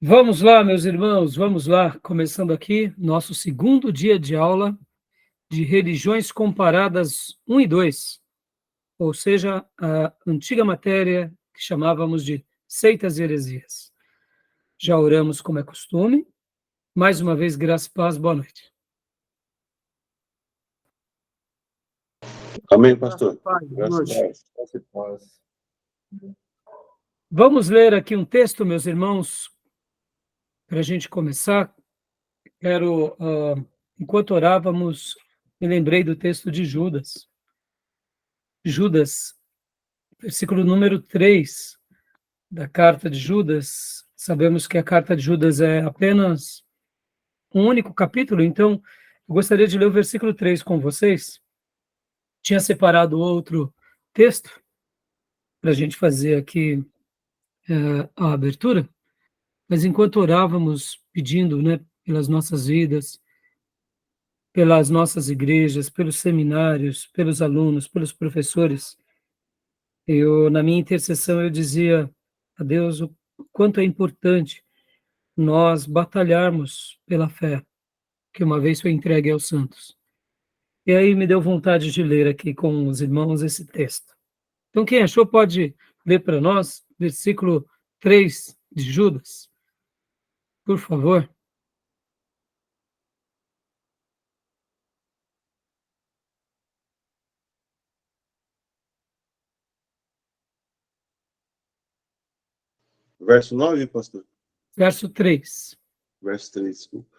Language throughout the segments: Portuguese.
Vamos lá, meus irmãos, vamos lá, começando aqui nosso segundo dia de aula de Religiões Comparadas 1 e 2, ou seja, a antiga matéria que chamávamos de Seitas e Heresias. Já oramos como é costume. Mais uma vez, graça e paz, boa noite. Amém, pastor. Graças a Deus. Vamos ler aqui um texto, meus irmãos, para a gente começar. Enquanto orávamos, me lembrei do texto de Judas. Judas, versículo número 3 da carta de Judas. Sabemos que a carta de Judas é apenas um único capítulo, então eu gostaria de ler o versículo 3 com vocês. Tinha separado outro texto para a gente fazer aqui a abertura, mas enquanto orávamos, pedindo, pelas nossas vidas, pelas nossas igrejas, pelos seminários, pelos alunos, pelos professores, na minha intercessão, eu dizia a Deus o quanto é importante nós batalharmos pela fé, que uma vez foi entregue aos santos. E aí me deu vontade de ler aqui com os irmãos esse texto. Então, quem achou pode ler para nós, versículo 3 de Judas, por favor. Verso 9, pastor? Verso 3. Verso 3, desculpa.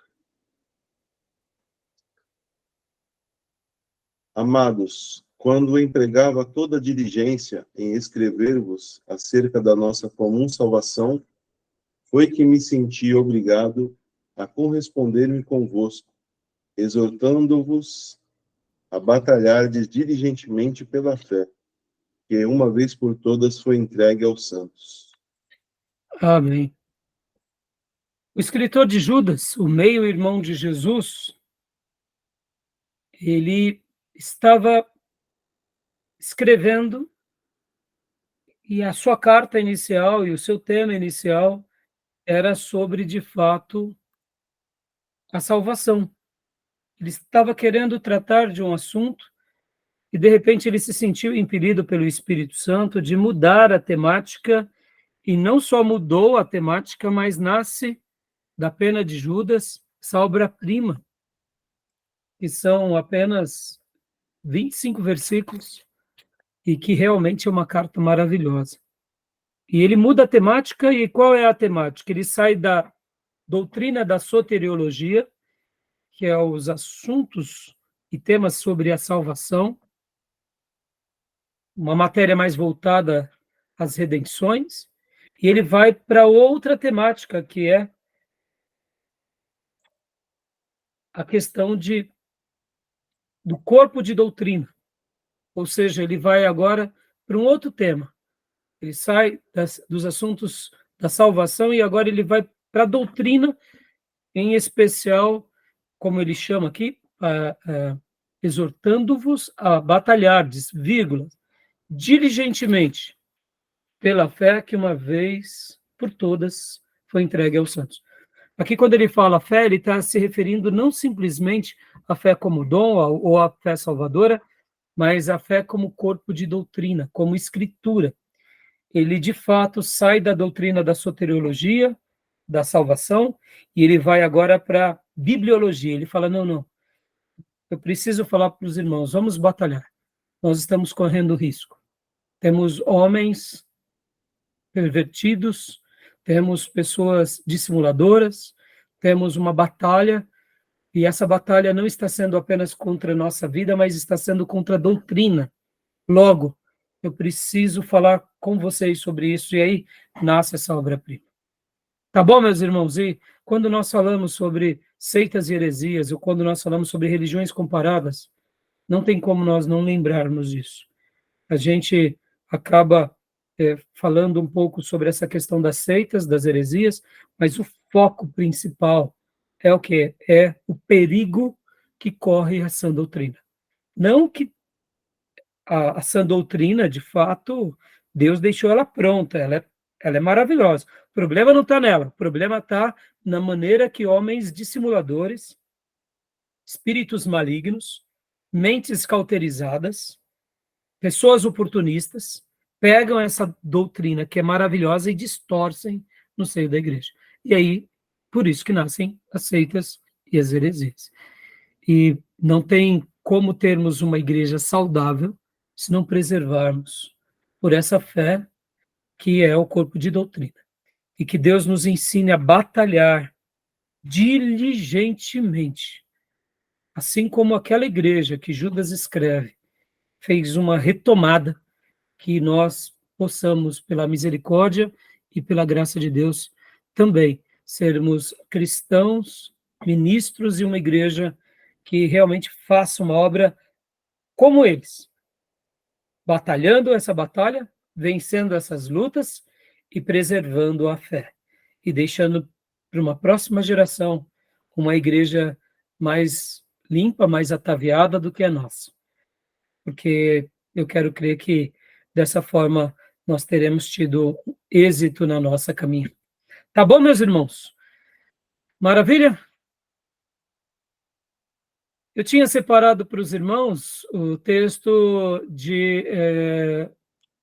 Amados, quando empregava toda a diligência em escrever-vos acerca da nossa comum salvação, foi que me senti obrigado a corresponder-me convosco, exortando-vos a batalhardes diligentemente pela fé, que uma vez por todas foi entregue aos santos. Amém. O escritor de Judas, o meio-irmão de Jesus, ele estava escrevendo, e a sua carta inicial e o seu tema inicial era sobre, de fato, a salvação. Ele estava querendo tratar de um assunto e, de repente, ele se sentiu impelido pelo Espírito Santo de mudar a temática, e não só mudou a temática, mas nasce da pena de Judas, essa obra-prima, que são apenas 25 versículos, e que realmente é uma carta maravilhosa. E ele muda a temática, e qual é a temática? Ele sai da doutrina da soteriologia, que é os assuntos e temas sobre a salvação, uma matéria mais voltada às redenções, e ele vai para outra temática, que é a questão do corpo de doutrina. Ou seja, ele vai agora para um outro tema. Ele sai dos assuntos da salvação e agora ele vai para a doutrina, em especial, como ele chama aqui, exortando-vos a batalhardes, diligentemente, pela fé que uma vez por todas foi entregue aos santos. Aqui, quando ele fala fé, ele está se referindo não simplesmente à fé como dom ou à fé salvadora, mas à fé como corpo de doutrina, como escritura. Ele, de fato, sai da doutrina da soteriologia, da salvação, e ele vai agora para a bibliologia. Ele fala, não, eu preciso falar para os irmãos, vamos batalhar. Nós estamos correndo risco. Temos homens pervertidos, temos pessoas dissimuladoras, temos uma batalha, e essa batalha não está sendo apenas contra a nossa vida, mas está sendo contra a doutrina. Logo, eu preciso falar com vocês sobre isso, e aí nasce essa obra-prima. Tá bom, meus irmãos? E quando nós falamos sobre seitas e heresias, ou quando nós falamos sobre religiões comparadas, não tem como nós não lembrarmos disso. A gente acaba falando um pouco sobre essa questão das seitas, das heresias, mas o foco principal é o quê? É o perigo que corre a sã doutrina. Não que a sã doutrina, de fato, Deus deixou ela pronta, ela é ela é maravilhosa. O problema não está nela, o problema está na maneira que homens dissimuladores, espíritos malignos, mentes cauterizadas, pessoas oportunistas, pegam essa doutrina que é maravilhosa e distorcem no seio da igreja. E aí, por isso que nascem as seitas e as heresias. E não tem como termos uma igreja saudável se não preservarmos por essa fé que é o corpo de doutrina. E que Deus nos ensine a batalhar diligentemente. Assim como aquela igreja que Judas escreve, fez uma retomada, que nós possamos, pela misericórdia e pela graça de Deus, também sermos cristãos, ministros e uma igreja que realmente faça uma obra como eles, batalhando essa batalha, vencendo essas lutas e preservando a fé, e deixando para uma próxima geração uma igreja mais limpa, mais ataviada do que a nossa. Porque eu quero crer que dessa forma nós teremos tido êxito na nossa caminhada. Tá bom, meus irmãos? Maravilha? Eu tinha separado para os irmãos o texto de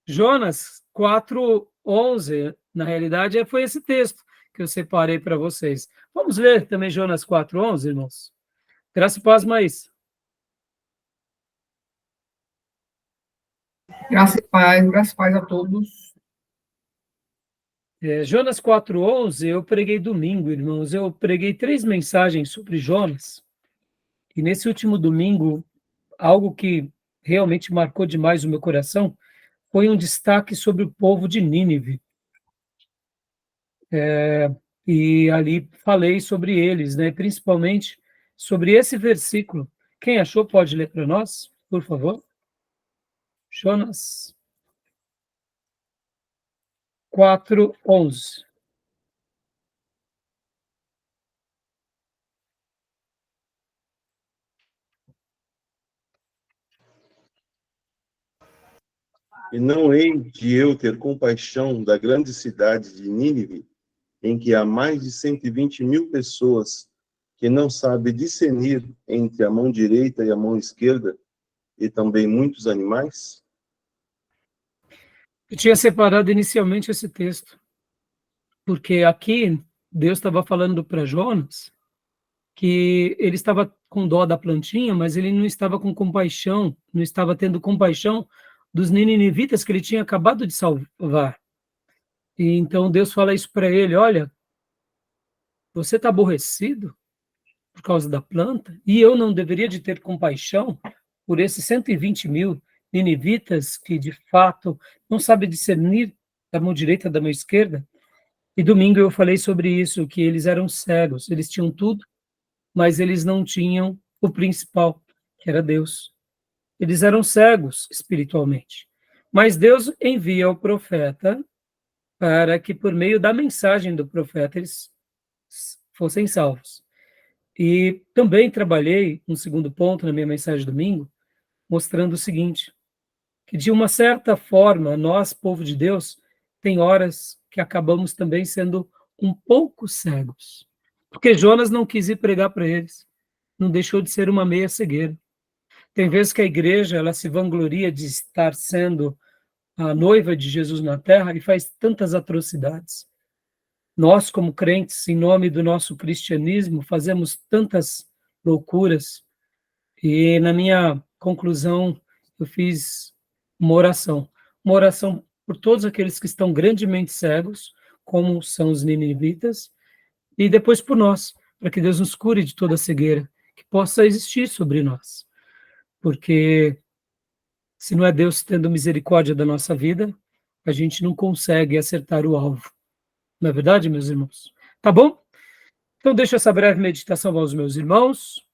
Jonas 4:11. Na realidade, foi esse texto que eu separei para vocês. Vamos ler também Jonas 4:11, irmãos? Graça e paz, Maís. Graça e paz a todos. Jonas 4:11, eu preguei domingo, irmãos. Eu preguei 3 mensagens sobre Jonas. E nesse último domingo, algo que realmente marcou demais o meu coração foi um destaque sobre o povo de Nínive. E ali falei sobre eles, né? Principalmente sobre esse versículo. Quem achou pode ler para nós, por favor? Jonas 4:11. E não hei de eu ter compaixão da grande cidade de Nínive, em que há mais de 120.000 pessoas que não sabem discernir entre a mão direita e a mão esquerda, e também muitos animais? Eu tinha separado inicialmente esse texto, porque aqui Deus estava falando para Jonas que ele estava com dó da plantinha, mas ele não estava com compaixão, não estava tendo compaixão dos ninivitas que ele tinha acabado de salvar. E então Deus fala isso para ele: olha, você está aborrecido por causa da planta, e eu não deveria de ter compaixão por esses 120.000 ninivitas que de fato não sabem discernir da mão direita da mão esquerda. E domingo eu falei sobre isso, que eles eram cegos, eles tinham tudo, mas eles não tinham o principal, que era Deus. Eles eram cegos espiritualmente. Mas Deus envia o profeta para que, por meio da mensagem do profeta, eles fossem salvos. E também trabalhei um segundo ponto na minha mensagem de domingo, mostrando o seguinte, que de uma certa forma, nós, povo de Deus, tem horas que acabamos também sendo um pouco cegos. Porque Jonas não quis ir pregar para eles, não deixou de ser uma meia cegueira. Tem vezes que a igreja ela se vangloria de estar sendo a noiva de Jesus na terra e faz tantas atrocidades. Nós, como crentes, em nome do nosso cristianismo, fazemos tantas loucuras. E na minha conclusão, eu fiz uma oração por todos aqueles que estão grandemente cegos, como são os ninivitas, e depois por nós, para que Deus nos cure de toda cegueira que possa existir sobre nós. Porque se não é Deus tendo misericórdia da nossa vida, a gente não consegue acertar o alvo. Não é verdade, meus irmãos? Tá bom? Então, deixa essa breve meditação aos meus irmãos.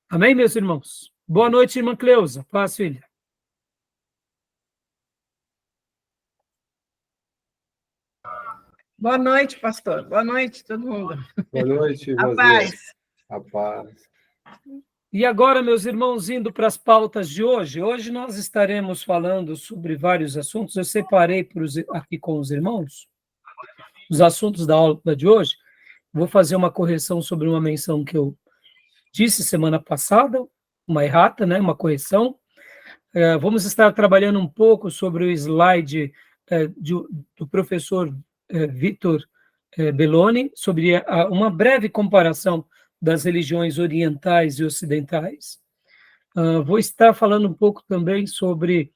Amém, meus irmãos? Boa noite, irmã Cleusa. Paz, filha. Boa noite, pastor. Boa noite, todo mundo. Boa noite, A irmãzinha. paz. A paz. E agora, meus irmãos, indo para as pautas de hoje. Hoje nós estaremos falando sobre vários assuntos. Eu separei aqui com os irmãos os assuntos da aula de hoje. Vou fazer uma correção sobre uma menção que eu disse semana passada, uma errata, né? Uma correção. Vamos estar trabalhando um pouco sobre o slide do professor Vitor Belloni, sobre uma breve comparação das religiões orientais e ocidentais. Vou estar falando um pouco também sobre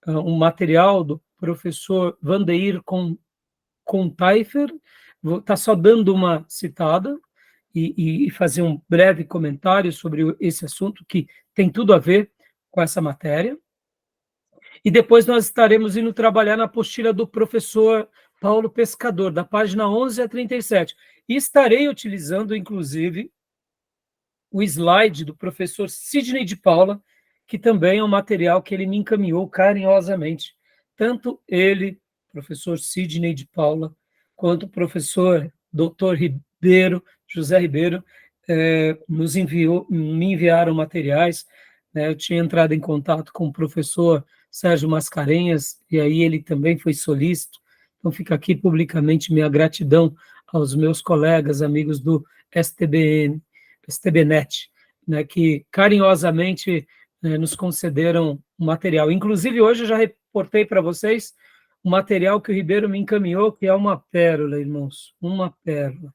um material do professor Vandeir Kontaifer. Vou estar só dando uma citada e fazer um breve comentário sobre esse assunto, que tem tudo a ver com essa matéria. E depois nós estaremos indo trabalhar na apostila do professor Paulo Pescador, da página 11 a 37. E estarei utilizando, inclusive, o slide do professor Sidney de Paula, que também é um material que ele me encaminhou carinhosamente. Tanto ele, professor Sidney de Paula, quanto o professor Dr. Ribeiro, José Ribeiro, me enviaram materiais. Eu tinha entrado em contato com o professor Sérgio Mascarenhas, e aí ele também foi solícito. Então fica aqui publicamente minha gratidão aos meus colegas, amigos do STBnet, né, que carinhosamente nos concederam o material. Inclusive, hoje eu já reportei para vocês o material que o Ribeiro me encaminhou, que é uma pérola, irmãos, uma pérola.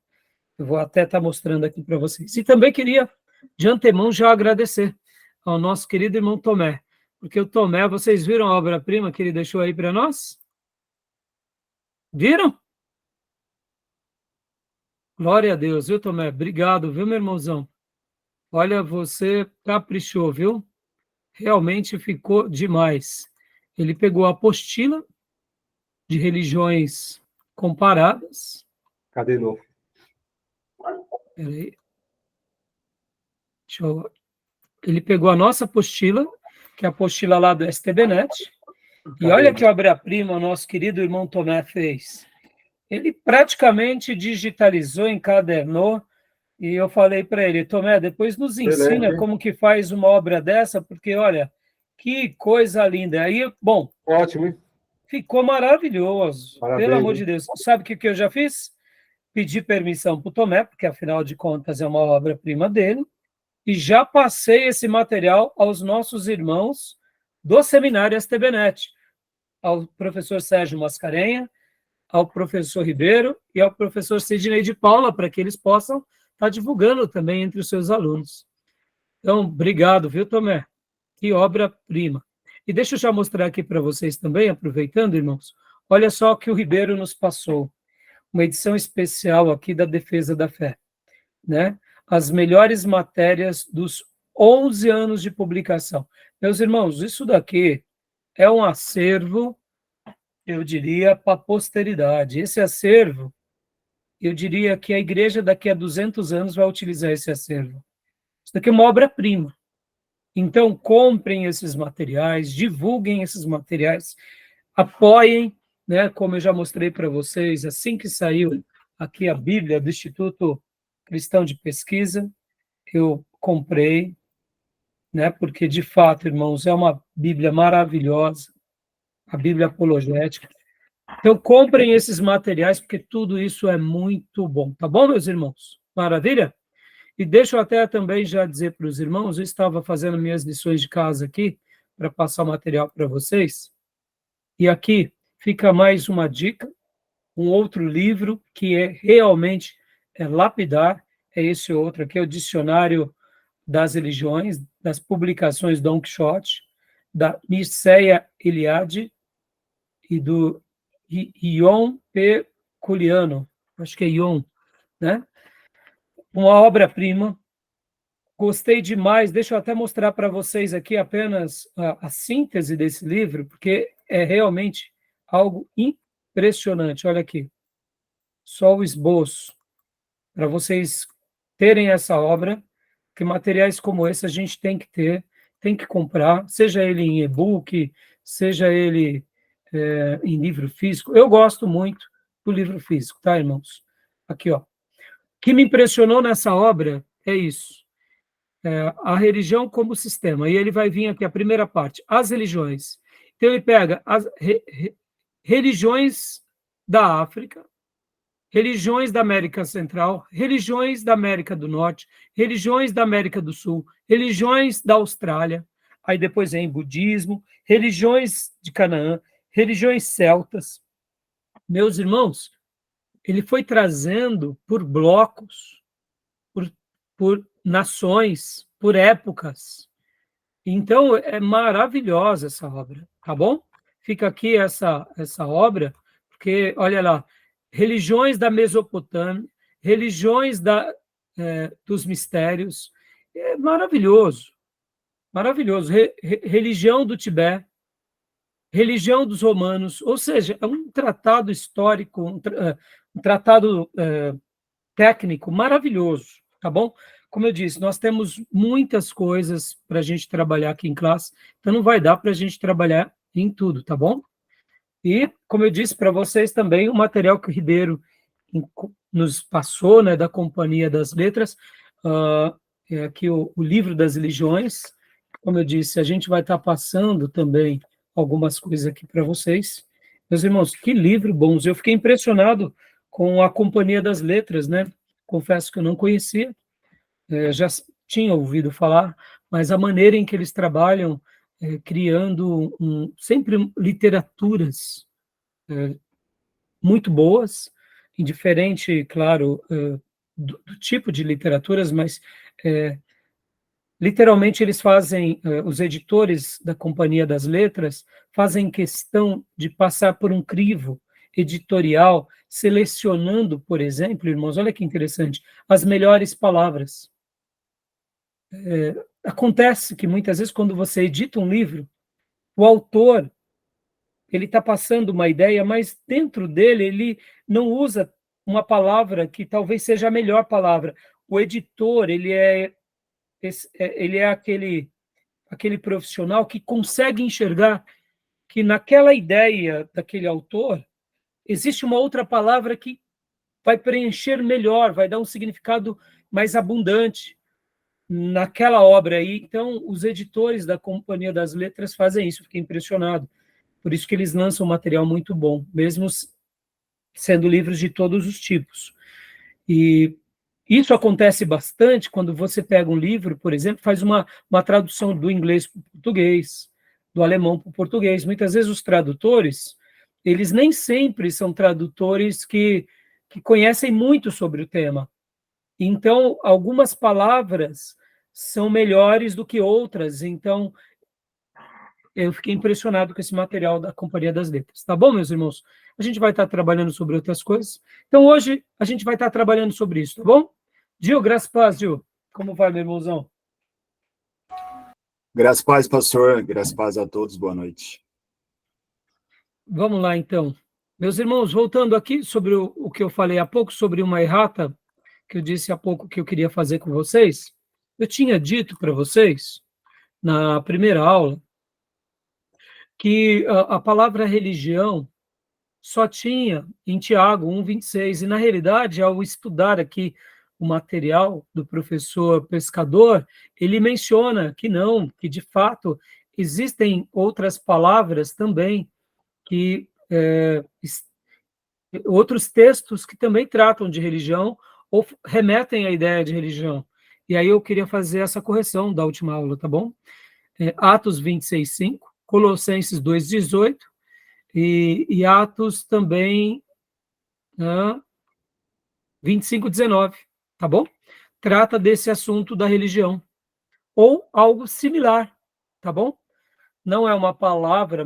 Eu vou até estar mostrando aqui para vocês. E também queria, de antemão, já agradecer ao nosso querido irmão Tomé, porque o Tomé, vocês viram a obra-prima que ele deixou aí para nós? Viram? Glória a Deus, viu, Tomé? Obrigado, viu, meu irmãozão? Olha, você caprichou, viu? Realmente ficou demais. Ele pegou a apostila de religiões comparadas. Cadê novo? Peraí. Ele pegou a nossa apostila, que é a apostila lá do STBnet, e olha que obra-prima o nosso querido irmão Tomé fez. Ele praticamente digitalizou, encadernou, e eu falei para ele, Tomé, depois nos ensina como que faz uma obra dessa, porque, olha, que coisa linda. Aí, bom, ótimo, hein? Ficou maravilhoso. Parabéns, pelo amor hein? de Deus. Sabe o que eu já fiz? Pedi permissão para o Tomé, porque, afinal de contas, é uma obra-prima dele, e já passei esse material aos nossos irmãos do seminário STBnet, ao professor Sérgio Mascarenha, ao professor Ribeiro e ao professor Sidney de Paula, para que eles possam estar divulgando também entre os seus alunos. Então, obrigado, viu, Tomé? Que obra-prima. E deixa eu já mostrar aqui para vocês também, aproveitando, irmãos, olha só o que o Ribeiro nos passou. Uma edição especial aqui da Defesa da Fé, né? As melhores matérias dos 11 anos de publicação. Meus irmãos, isso daqui é um acervo, eu diria, para a posteridade. Esse acervo, eu diria que a igreja daqui a 200 anos vai utilizar esse acervo. Isso daqui é uma obra-prima. Então, comprem esses materiais, divulguem esses materiais, apoiem, né, como eu já mostrei para vocês, assim que saiu aqui a Bíblia do Instituto Cristão de Pesquisa, eu comprei, né, porque, de fato, irmãos, é uma Bíblia maravilhosa, a Bíblia apologética. Então, comprem esses materiais, porque tudo isso é muito bom. Tá bom, meus irmãos? Maravilha? E deixa eu até também já dizer para os irmãos, eu estava fazendo minhas lições de casa aqui, para passar o material para vocês, e aqui fica mais uma dica, um outro livro que realmente lapidar, é esse outro aqui, é o Dicionário das Religiões, das publicações Dom Quixote, da Mircea Eliade e do Ion P. Culiano, acho que é Ion, né? Uma obra-prima, gostei demais, deixa eu até mostrar para vocês aqui apenas a síntese desse livro, porque é realmente algo impressionante, olha aqui, só o esboço, para vocês terem essa obra, que materiais como esse a gente tem que ter, tem que comprar, seja ele em e-book, seja ele em livro físico. Eu gosto muito do livro físico, tá, irmãos? Aqui, ó. O que me impressionou nessa obra é isso. a religião como sistema. E ele vai vir aqui a primeira parte, as religiões. Então ele pega as religiões da África, religiões da América Central, religiões da América do Norte, religiões da América do Sul, religiões da Austrália, aí depois vem budismo, religiões de Canaã, religiões celtas. Meus irmãos, ele foi trazendo por blocos, por nações, por épocas. Então, é maravilhosa essa obra, tá bom? Fica aqui essa obra, porque, olha lá, religiões da Mesopotâmia, religiões dos mistérios, é maravilhoso, maravilhoso. Religião do Tibete, religião dos romanos, ou seja, é um tratado histórico, um tratado técnico maravilhoso, tá bom? Como eu disse, nós temos muitas coisas para a gente trabalhar aqui em classe, então não vai dar para a gente trabalhar em tudo, tá bom? E, como eu disse para vocês também, o material que o Ribeiro nos passou, né, da Companhia das Letras, é aqui o Livro das Religiões. Como eu disse, a gente vai estar passando também algumas coisas aqui para vocês. Meus irmãos, que livro bons! Eu fiquei impressionado com a Companhia das Letras, né? Confesso que eu não conhecia, já tinha ouvido falar, mas a maneira em que eles trabalham, criando sempre literaturas muito boas, indiferente, claro, do tipo de literaturas, mas literalmente eles fazem, os editores da Companhia das Letras fazem questão de passar por um crivo editorial, selecionando, por exemplo, irmãos, olha que interessante, as melhores palavras. Acontece que muitas vezes quando você edita um livro, o autor ele está passando uma ideia, mas dentro dele ele não usa uma palavra que talvez seja a melhor palavra. O editor ele é aquele profissional que consegue enxergar que naquela ideia daquele autor existe uma outra palavra que vai preencher melhor, vai dar um significado mais abundante naquela obra aí. Então, os editores da Companhia das Letras fazem isso, fiquei impressionado. Por isso que eles lançam um material muito bom, mesmo sendo livros de todos os tipos. E isso acontece bastante quando você pega um livro, por exemplo, faz uma tradução do inglês para o português, do alemão para o português. Muitas vezes os tradutores, eles nem sempre são tradutores que conhecem muito sobre o tema. Então, algumas palavras são melhores do que outras. Então, eu fiquei impressionado com esse material da Companhia das Letras. Tá bom, meus irmãos? A gente vai estar trabalhando sobre outras coisas. Então, hoje, a gente vai estar trabalhando sobre isso, tá bom? Gil, graças a paz, Gil. Como vai, meu irmãozão? Graças a paz, pastor. Graças a paz a todos. Boa noite. Vamos lá, então. Meus irmãos, voltando aqui sobre o que eu falei há pouco, sobre uma errata, que eu disse há pouco que eu queria fazer com vocês. Eu tinha dito para vocês, na primeira aula, que a palavra religião só tinha em Tiago 1,26, e na realidade, ao estudar aqui o material do professor Pescador, ele menciona que não, que de fato existem outras palavras também, que outros textos que também tratam de religião ou remetem à ideia de religião. E aí eu queria fazer essa correção da última aula, tá bom? Atos 26:5, Colossenses 2:18 e Atos também 25:19, tá bom? Trata desse assunto da religião ou algo similar, tá bom? Não é uma palavra,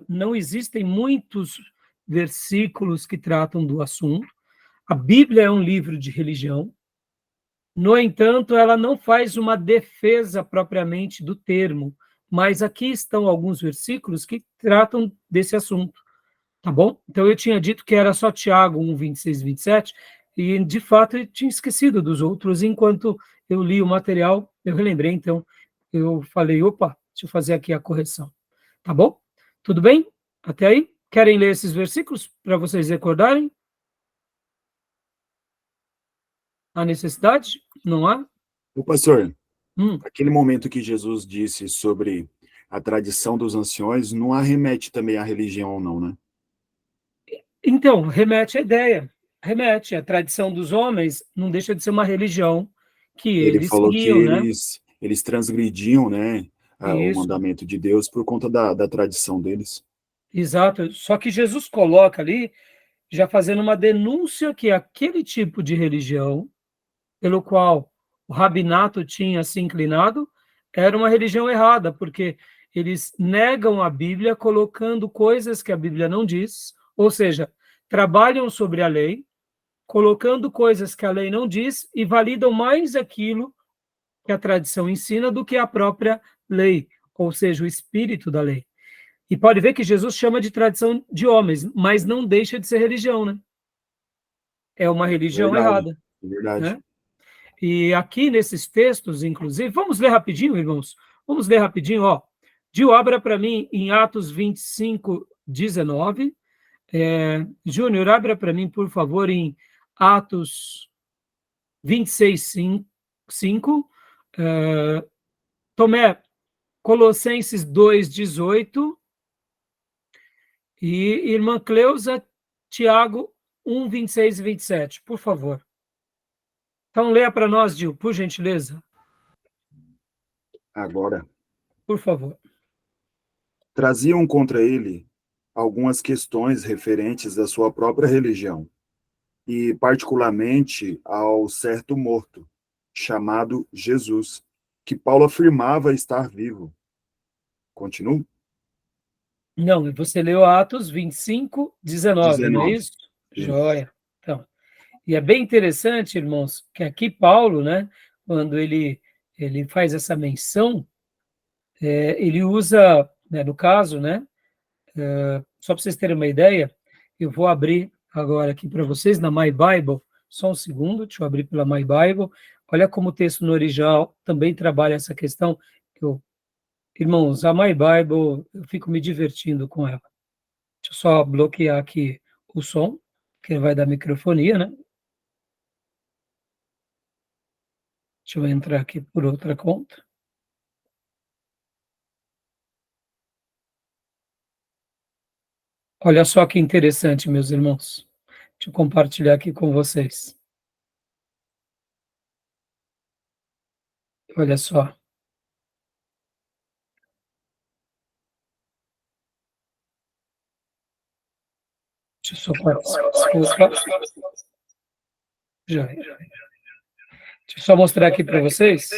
não existem muitos versículos que tratam do assunto. A Bíblia é um livro de religião. No entanto, ela não faz uma defesa propriamente do termo, mas aqui estão alguns versículos que tratam desse assunto, tá bom? Então, eu tinha dito que era só Tiago 1:26 e 27, e, de fato, eu tinha esquecido dos outros. Enquanto eu li o material, eu relembrei, então, eu falei, opa, deixa eu fazer aqui a correção, tá bom? Tudo bem? Até aí? Querem ler esses versículos para vocês recordarem? Há necessidade? Não há? O pastor, Aquele momento que Jesus disse sobre a tradição dos anciões não arremete também à religião ou não, né? Então, remete à ideia. Remete à tradição dos homens, não deixa de ser uma religião que Ele eles falou que seguiam, né? eles transgrediam, né, o Isso, mandamento de Deus por conta da tradição deles. exato. Só que Jesus coloca ali, já fazendo uma denúncia que aquele tipo de religião, pelo qual o rabinato tinha se inclinado, era uma religião errada, porque eles negam a Bíblia colocando coisas que a Bíblia não diz, ou seja, trabalham sobre a lei, colocando coisas que a lei não diz e validam mais aquilo que a tradição ensina do que a própria lei, ou seja, o espírito da lei. E pode ver que Jesus chama de tradição de homens, mas não deixa de ser religião, né? É uma religião Verdade, errada, verdade. né? E aqui nesses textos, inclusive, vamos ler rapidinho, irmãos? Vamos ler rapidinho, ó. Gil, abra para mim em Atos 25, 19. Júnior, abra para mim, por favor, em Atos 26, 5. Tomé, Colossenses 2, 18. E irmã Cleusa, Tiago 1, 26 e 27, por favor. Então, leia para nós, Gil, por gentileza. Agora, Por favor. traziam contra ele algumas questões referentes à sua própria religião, e particularmente ao certo morto, chamado Jesus, que Paulo afirmava estar vivo. Continua? Não, você leu Atos 25, 19, não é 19. isso? Isso. Joia. Então, e é bem interessante, irmãos, que aqui Paulo, né, quando ele faz essa menção, ele usa, né, no caso, né, só para vocês terem uma ideia, eu vou abrir agora aqui para vocês na My Bible, só um segundo, deixa eu abrir pela My Bible. Olha como o texto no original também trabalha essa questão. Irmãos, a My Bible, eu fico me divertindo com ela. Deixa eu só bloquear aqui o som, que vai dar microfonia, né? Deixa eu entrar aqui por outra conta. Olha só que interessante, meus irmãos. Deixa eu compartilhar aqui com vocês. Olha só. Deixa eu só participar. Já. Deixa eu só mostrar aqui para vocês.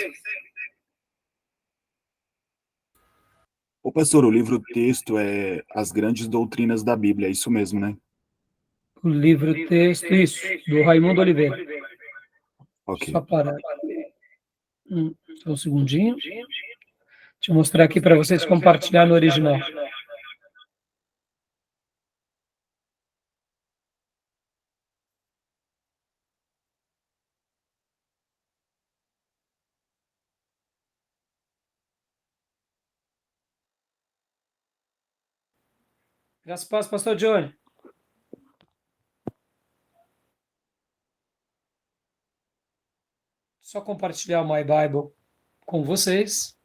Ô, pastor, o livro texto é As Grandes Doutrinas da Bíblia, é isso mesmo, né? O livro texto, isso, do Raimundo Oliveira. Ok. Só parar. Só um segundinho. Deixa eu mostrar aqui para vocês compartilhar no original. Graças a Deus, pastor Johnny. Só compartilhar o My Bible com vocês.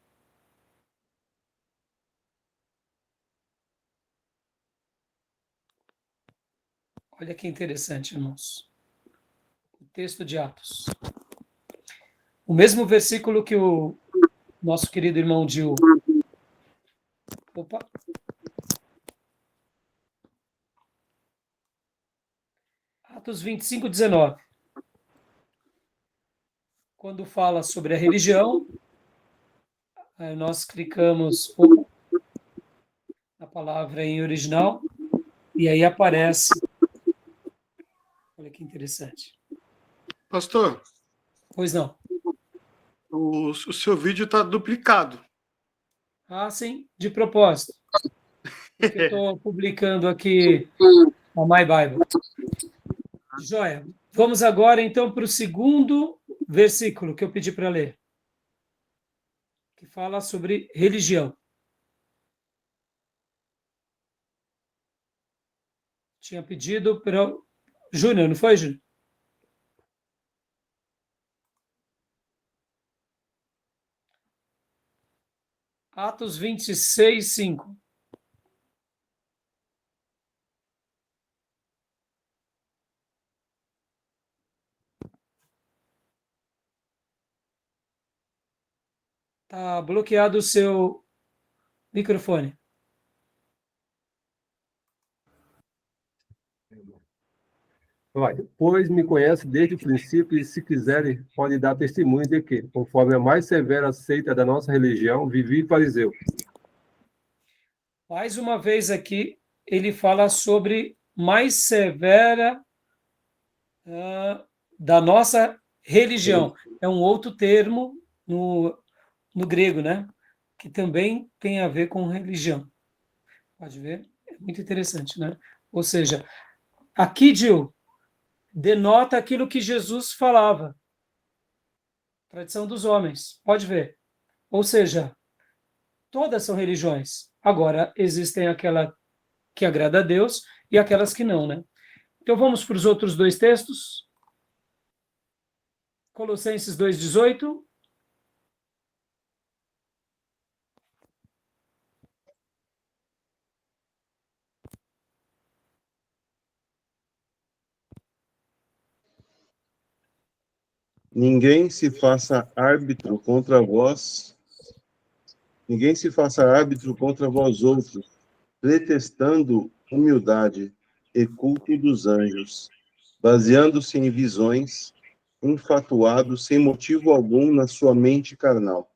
Olha que interessante, irmãos. O texto de Atos. O mesmo versículo que o nosso querido irmão Gil. Opa. Atos 25, 19. Quando fala sobre a religião, aí nós clicamos na palavra em original e aí aparece. Olha que interessante. Pastor, Pois não. o seu vídeo está duplicado. Ah, sim, de propósito. Porque eu estou publicando aqui a My Bible. Joia. Vamos agora, então, para o segundo versículo que eu pedi para ler, que fala sobre religião. Tinha pedido para o Júnior, não foi, Júnior? Atos 26, 5. Está bloqueado o seu microfone. Vai, pois me conhece desde o princípio e, se quiserem, pode dar testemunho de que, conforme a mais severa seita da nossa religião, vivi fariseu. Mais uma vez aqui, ele fala sobre mais severa da nossa religião. É um outro termo no grego, né? Que também tem a ver com religião. Pode ver? É muito interessante, né? Ou seja, aqui, Gil, denota aquilo que Jesus falava. Tradição dos homens. Pode ver. Ou seja, todas são religiões. Agora, existem aquela que agrada a Deus e aquelas que não, né? Então, vamos para os outros dois textos. Colossenses 2,18. Ninguém se faça árbitro contra vós, ninguém se faça árbitro contra vós outros, detestando humildade e culto dos anjos, baseando-se em visões, infatuado sem motivo algum na sua mente carnal.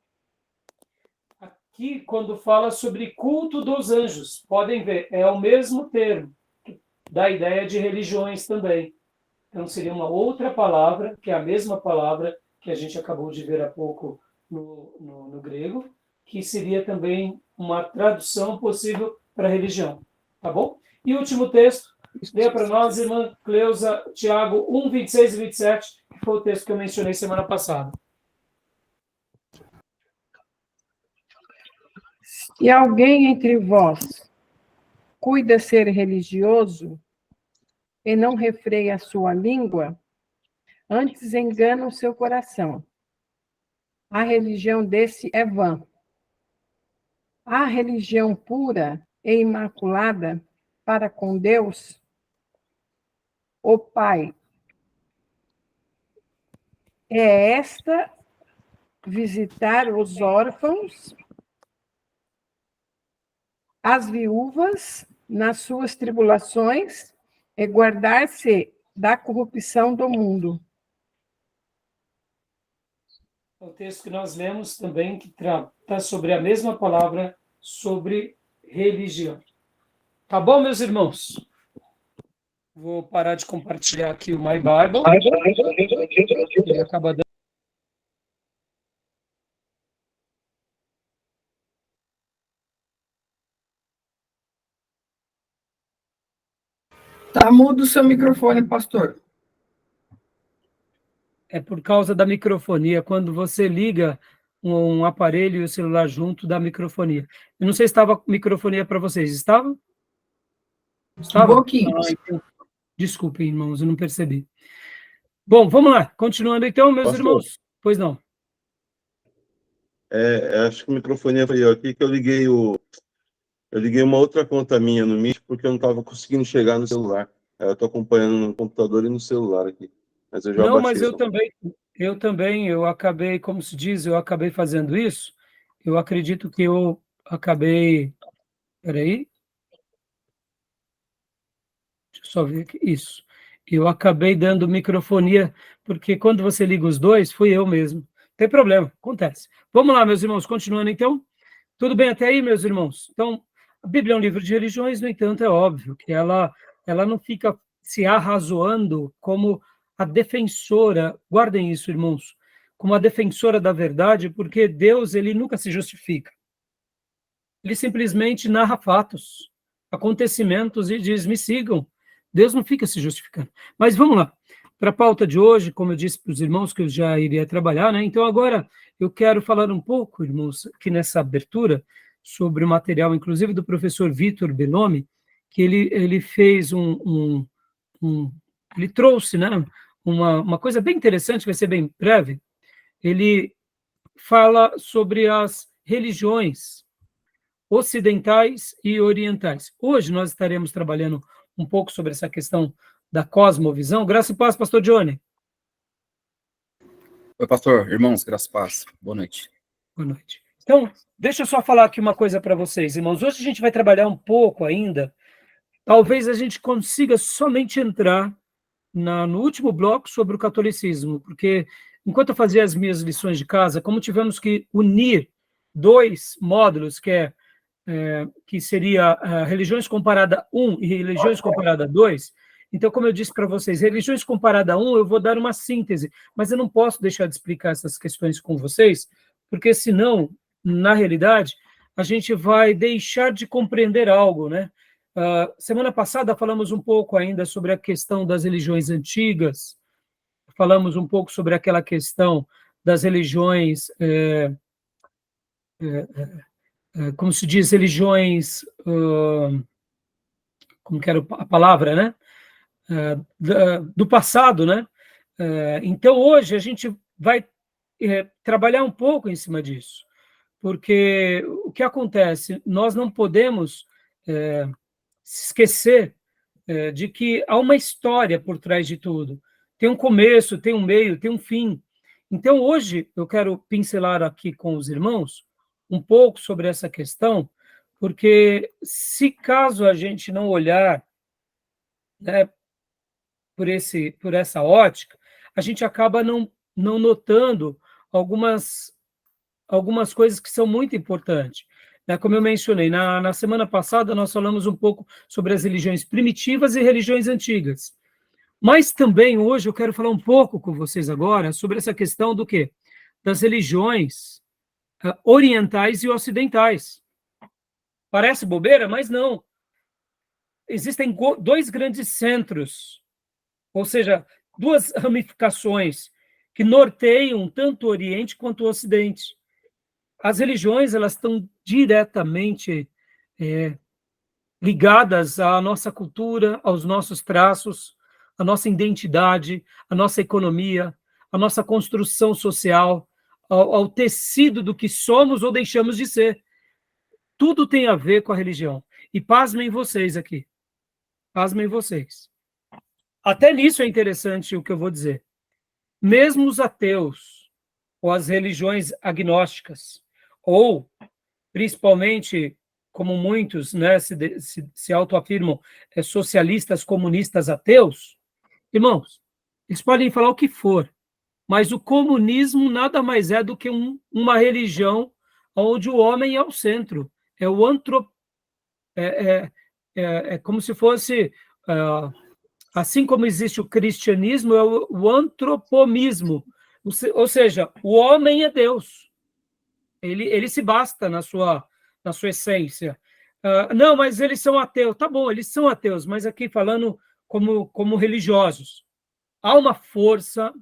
Aqui, quando fala sobre culto dos anjos, podem ver, é o mesmo termo, da ideia de religiões também. Então, seria uma outra palavra, que é a mesma palavra que a gente acabou de ver há pouco no grego, que seria também uma tradução possível para religião. Tá bom? E o último texto, leia para nós, irmã Cleusa, Tiago 1, 26 e 27, que foi o texto que eu mencionei semana passada. Se alguém entre vós cuida ser religioso e não refreia a sua língua, antes engana o seu coração. A religião desse é vã. A religião pura e imaculada para com Deus, o Pai, é esta: visitar os órfãos, as viúvas nas suas tribulações e guardar-se da corrupção do mundo. O texto que nós lemos também, que trata sobre a mesma palavra, sobre religião. Tá bom, meus irmãos? Vou parar de compartilhar aqui o My Bible. Ele acaba dando... Tá mudo o seu microfone, pastor. É por causa da microfonia. Quando você liga um aparelho e o celular junto, dá microfonia. Eu não sei se estava microfonia para vocês. Estava? Estava? Um pouquinho. Então, desculpem, irmãos, eu não percebi. Bom, vamos lá. Continuando então, meus Pastor. irmãos. Pois não. Acho que o microfone foi eu aqui que eu liguei uma outra conta minha no Meet porque eu não estava conseguindo chegar no celular. Eu estou acompanhando no computador e no celular aqui. Mas eu já Não, baixei. mas eu também, eu acabei, como se diz, eu acabei fazendo isso. Eu acredito que eu acabei... Peraí. Deixa eu só ver aqui. Isso. Eu acabei dando microfonia, porque quando você liga os dois, fui eu mesmo. Não tem problema, acontece. Vamos lá, meus irmãos, continuando então. Tudo bem até aí, meus irmãos? Então, a Bíblia é um livro de religiões, no entanto, é óbvio que ela não fica se arrazoando como a defensora, guardem isso, irmãos, como a defensora da verdade, porque Deus, ele nunca se justifica. Ele simplesmente narra fatos, acontecimentos e diz, me sigam. Deus não fica se justificando. Mas vamos lá. Para a pauta de hoje, como eu disse para os irmãos que eu já iria trabalhar, né? Então agora eu quero falar um pouco, irmãos, aqui nessa abertura, sobre o material, inclusive, do professor Vitor Bellomi, que ele fez ele trouxe, né, uma coisa bem interessante, vai ser bem breve. Ele fala sobre as religiões ocidentais e orientais. Hoje nós estaremos trabalhando um pouco sobre essa questão da cosmovisão. Graça e paz, pastor Johnny. Oi, pastor, irmãos, graças e paz. Boa noite. Boa noite. Então, deixa eu só falar aqui uma coisa para vocês, irmãos. Hoje a gente vai trabalhar um pouco ainda. Talvez a gente consiga somente entrar no último bloco sobre o catolicismo, porque enquanto eu fazia as minhas lições de casa, como tivemos que unir 2 módulos, que seria religiões comparada 1 e religiões comparada 2, então, como eu disse para vocês, religiões comparada 1, eu vou dar uma síntese, mas eu não posso deixar de explicar essas questões com vocês, porque senão, na realidade, a gente vai deixar de compreender algo, né? Semana passada falamos um pouco ainda sobre a questão das religiões antigas, falamos um pouco sobre aquela questão das religiões, como se diz, religiões, como que era a palavra, né? Do passado, né? Então, hoje, a gente vai trabalhar um pouco em cima disso, porque o que acontece? Nós não podemos se esquecer de que há uma história por trás de tudo. Tem um começo, tem um meio, tem um fim. Então, hoje, eu quero pincelar aqui com os irmãos um pouco sobre essa questão, porque se caso a gente não olhar, né, por essa ótica, a gente acaba não notando algumas coisas que são muito importantes. Como eu mencionei, na semana passada nós falamos um pouco sobre as religiões primitivas e religiões antigas. Mas também hoje eu quero falar um pouco com vocês agora sobre essa questão do quê? Das religiões orientais e ocidentais. Parece bobeira, mas não. Existem 2 grandes centros, ou seja, 2 ramificações que norteiam tanto o Oriente quanto o Ocidente. As religiões, elas estão diretamente ligadas à nossa cultura, aos nossos traços, à nossa identidade, à nossa economia, à nossa construção social, ao tecido do que somos ou deixamos de ser. Tudo tem a ver com a religião. E pasmem vocês aqui. Pasmem vocês. Até nisso é interessante o que eu vou dizer. Mesmo os ateus, ou as religiões agnósticas, ou, principalmente, como muitos, né, se autoafirmam, socialistas, comunistas, ateus, irmãos, eles podem falar o que for, mas o comunismo nada mais é do que uma religião onde o homem é o centro, é como se fosse, assim como existe o cristianismo, é o antropomismo, ou seja, o homem é Deus. Ele se basta na sua essência. Não, mas eles são ateus. Tá bom, eles são ateus, mas aqui falando como religiosos. Há uma força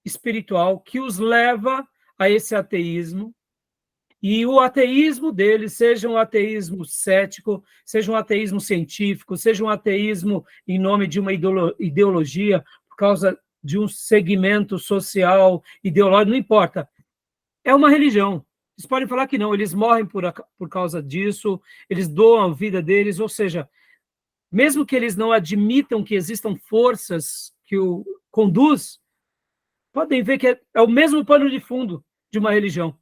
espiritual que os leva a esse ateísmo, e o ateísmo deles, seja um ateísmo cético, seja um ateísmo científico, seja um ateísmo em nome de uma ideologia, por causa de um segmento social, ideológico, não importa. É uma religião. Eles podem falar que não, eles morrem por causa disso, eles doam a vida deles, ou seja, mesmo que eles não admitam que existam forças que o conduz, podem ver que é o mesmo pano de fundo de uma religião.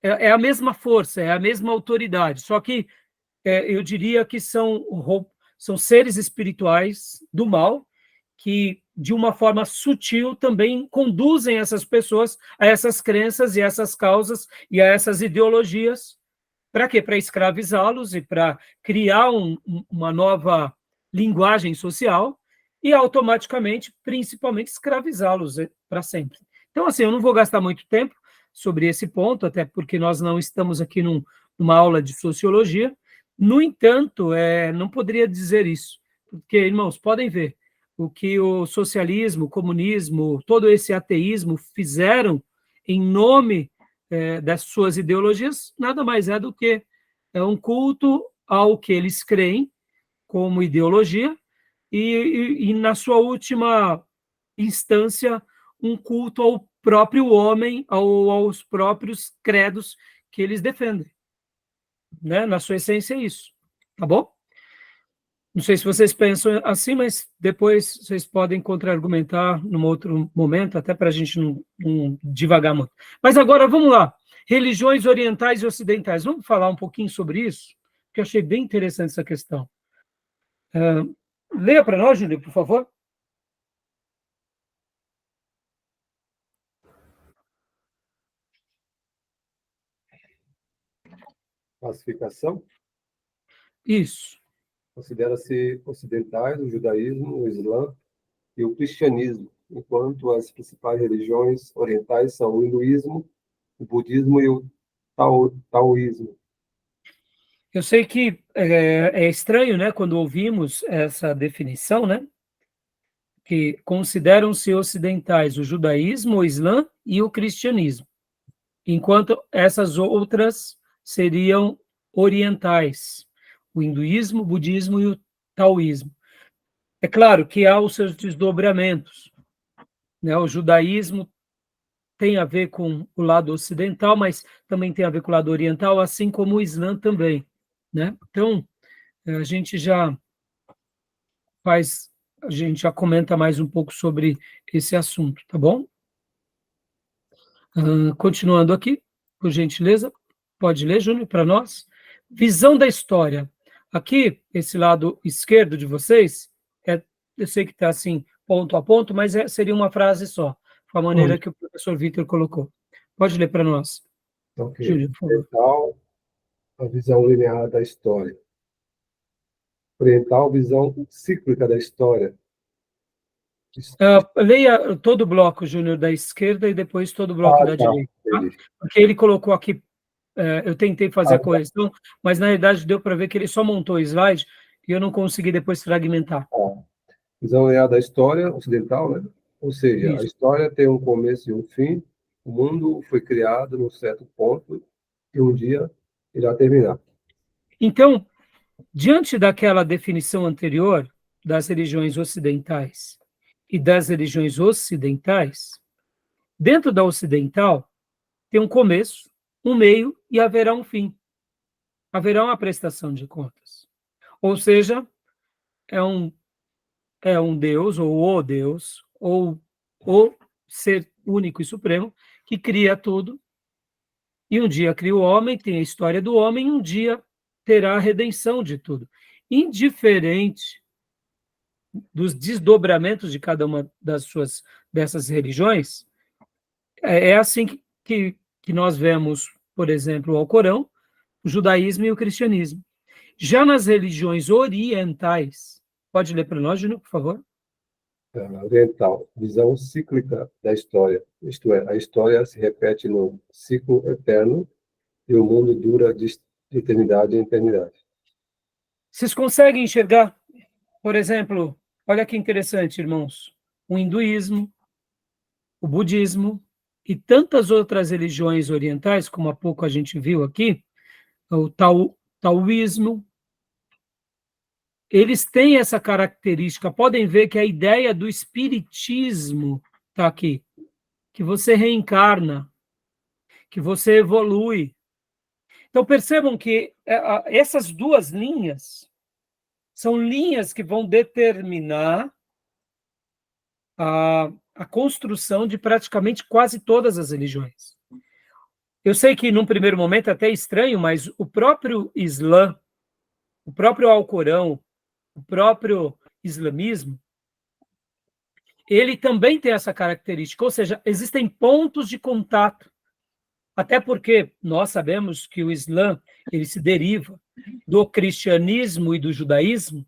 É a mesma força, é a mesma autoridade, só que eu diria que são seres espirituais do mal que, de uma forma sutil, também conduzem essas pessoas a essas crenças e essas causas e a essas ideologias. Para quê? Para escravizá-los e para criar uma nova linguagem social e, automaticamente, principalmente, escravizá-los para sempre. Então, assim, eu não vou gastar muito tempo sobre esse ponto, até porque nós não estamos aqui numa aula de sociologia. No entanto, não poderia dizer isso, porque, irmãos, podem ver o que o socialismo, o comunismo, todo esse ateísmo fizeram em nome das suas ideologias, nada mais é do que um culto ao que eles creem como ideologia e na sua última instância, um culto ao próprio homem, aos próprios credos que eles defendem. né? Na sua essência é isso, tá bom? Não sei se vocês pensam assim, mas depois vocês podem contra-argumentar num outro momento, até para a gente não divagar muito. Mas agora, vamos lá. Religiões orientais e ocidentais. Vamos falar um pouquinho sobre isso? Porque eu achei bem interessante essa questão. Leia para nós, Júlio, por favor. Classificação. Isso. Considera-se ocidentais o judaísmo, o islã e o cristianismo, enquanto as principais religiões orientais são o hinduísmo, o budismo e o taoísmo. Eu sei que é estranho, né, quando ouvimos essa definição, né, que consideram-se ocidentais o judaísmo, o islã e o cristianismo, enquanto essas outras seriam orientais, o hinduísmo, o budismo e o taoísmo. É claro que há os seus desdobramentos, né? O judaísmo tem a ver com o lado ocidental, mas também tem a ver com o lado oriental, assim como o islã também, né? Então, a gente já comenta mais um pouco sobre esse assunto, tá bom? Continuando aqui, por gentileza, pode ler, Júnior, para nós. Visão da história. Aqui, esse lado esquerdo de vocês, eu sei que está assim, ponto a ponto, mas seria uma frase só, com a maneira que o professor Vitor colocou. Pode ler para nós. Okay. Júlio, por favor. Oriental, a visão linear da história. Oriental, visão cíclica da história. Leia todo o bloco, Júnior, da esquerda e depois todo o bloco da direita. Tá? Porque ele colocou aqui, eu tentei fazer a correção, mas na verdade deu para ver que ele só montou o slide e eu não consegui depois fragmentar. Visão linear da história ocidental, né? Ou seja, Isso. A história tem um começo e um fim, o mundo foi criado num certo ponto e um dia irá terminar. Então, diante daquela definição anterior das religiões ocidentais e das religiões ocidentais, dentro da ocidental tem um começo, um meio e haverá um fim. Haverá uma prestação de contas. Ou seja, é um Deus, ou o Deus, ou o ser único e supremo, que cria tudo, e um dia cria o homem, tem a história do homem, e um dia terá a redenção de tudo. Indiferente dos desdobramentos de cada uma dessas religiões, é assim que nós vemos, por exemplo, o Alcorão, o judaísmo e o cristianismo. Já nas religiões orientais, pode ler para nós, Júnior, por favor? Oriental, visão cíclica da história, isto é, a história se repete no ciclo eterno e o mundo dura de eternidade em eternidade. Vocês conseguem enxergar, por exemplo, olha que interessante, irmãos, o hinduísmo, o budismo e tantas outras religiões orientais, como há pouco a gente viu aqui, o taoísmo, eles têm essa característica. Podem ver que a ideia do espiritismo está aqui, que você reencarna, que você evolui. Então, percebam que essas duas linhas são linhas que vão determinar a construção de praticamente quase todas as religiões. Eu sei que, num primeiro momento, é até estranho, mas o próprio Islã, o próprio Alcorão, o próprio islamismo, ele também tem essa característica, ou seja, existem pontos de contato, até porque nós sabemos que o Islã ele se deriva do cristianismo e do judaísmo,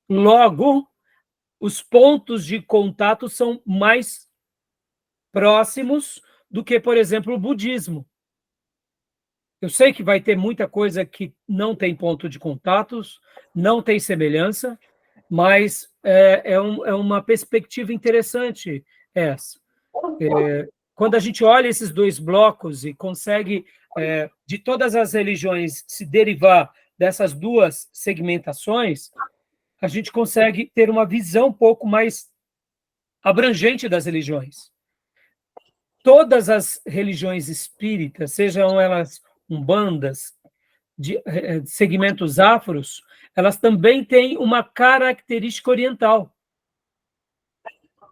logo, os pontos de contato são mais próximos do que, por exemplo, o budismo. Eu sei que vai ter muita coisa que não tem ponto de contatos, não tem semelhança, mas é uma perspectiva interessante essa. Quando a gente olha esses dois blocos e consegue, de todas as religiões, se derivar dessas duas segmentações, a gente consegue ter uma visão um pouco mais abrangente das religiões. Todas as religiões espíritas, sejam elas umbandas, de segmentos afros, elas também têm uma característica oriental.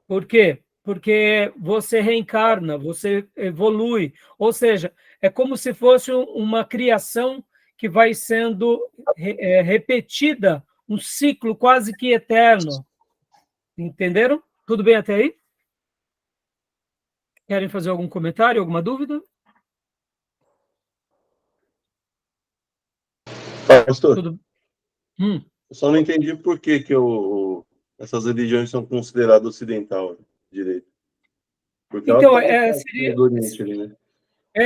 Por quê? Porque você reencarna, você evolui, ou seja, é como se fosse uma criação que vai sendo repetida, um ciclo quase que eterno. Entenderam? Tudo bem até aí? Querem fazer algum comentário, alguma dúvida? Pastor, Tudo... eu só não entendi por que essas religiões são consideradas ocidental direito. Porque Então, elas estão do Oriente ali, né?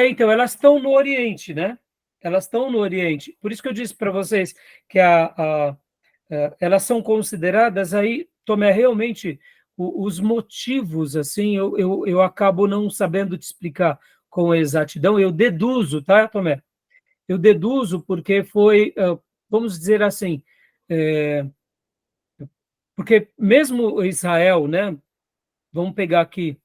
então, elas estão no Oriente, né? Elas estão no Oriente. Por isso que eu disse para vocês que elas são consideradas aí, Tomé, realmente, os motivos, assim, eu acabo não sabendo te explicar com exatidão. Eu deduzo, tá, Tomé? Eu deduzo porque foi, vamos dizer assim, porque mesmo Israel, né? Vamos pegar aqui,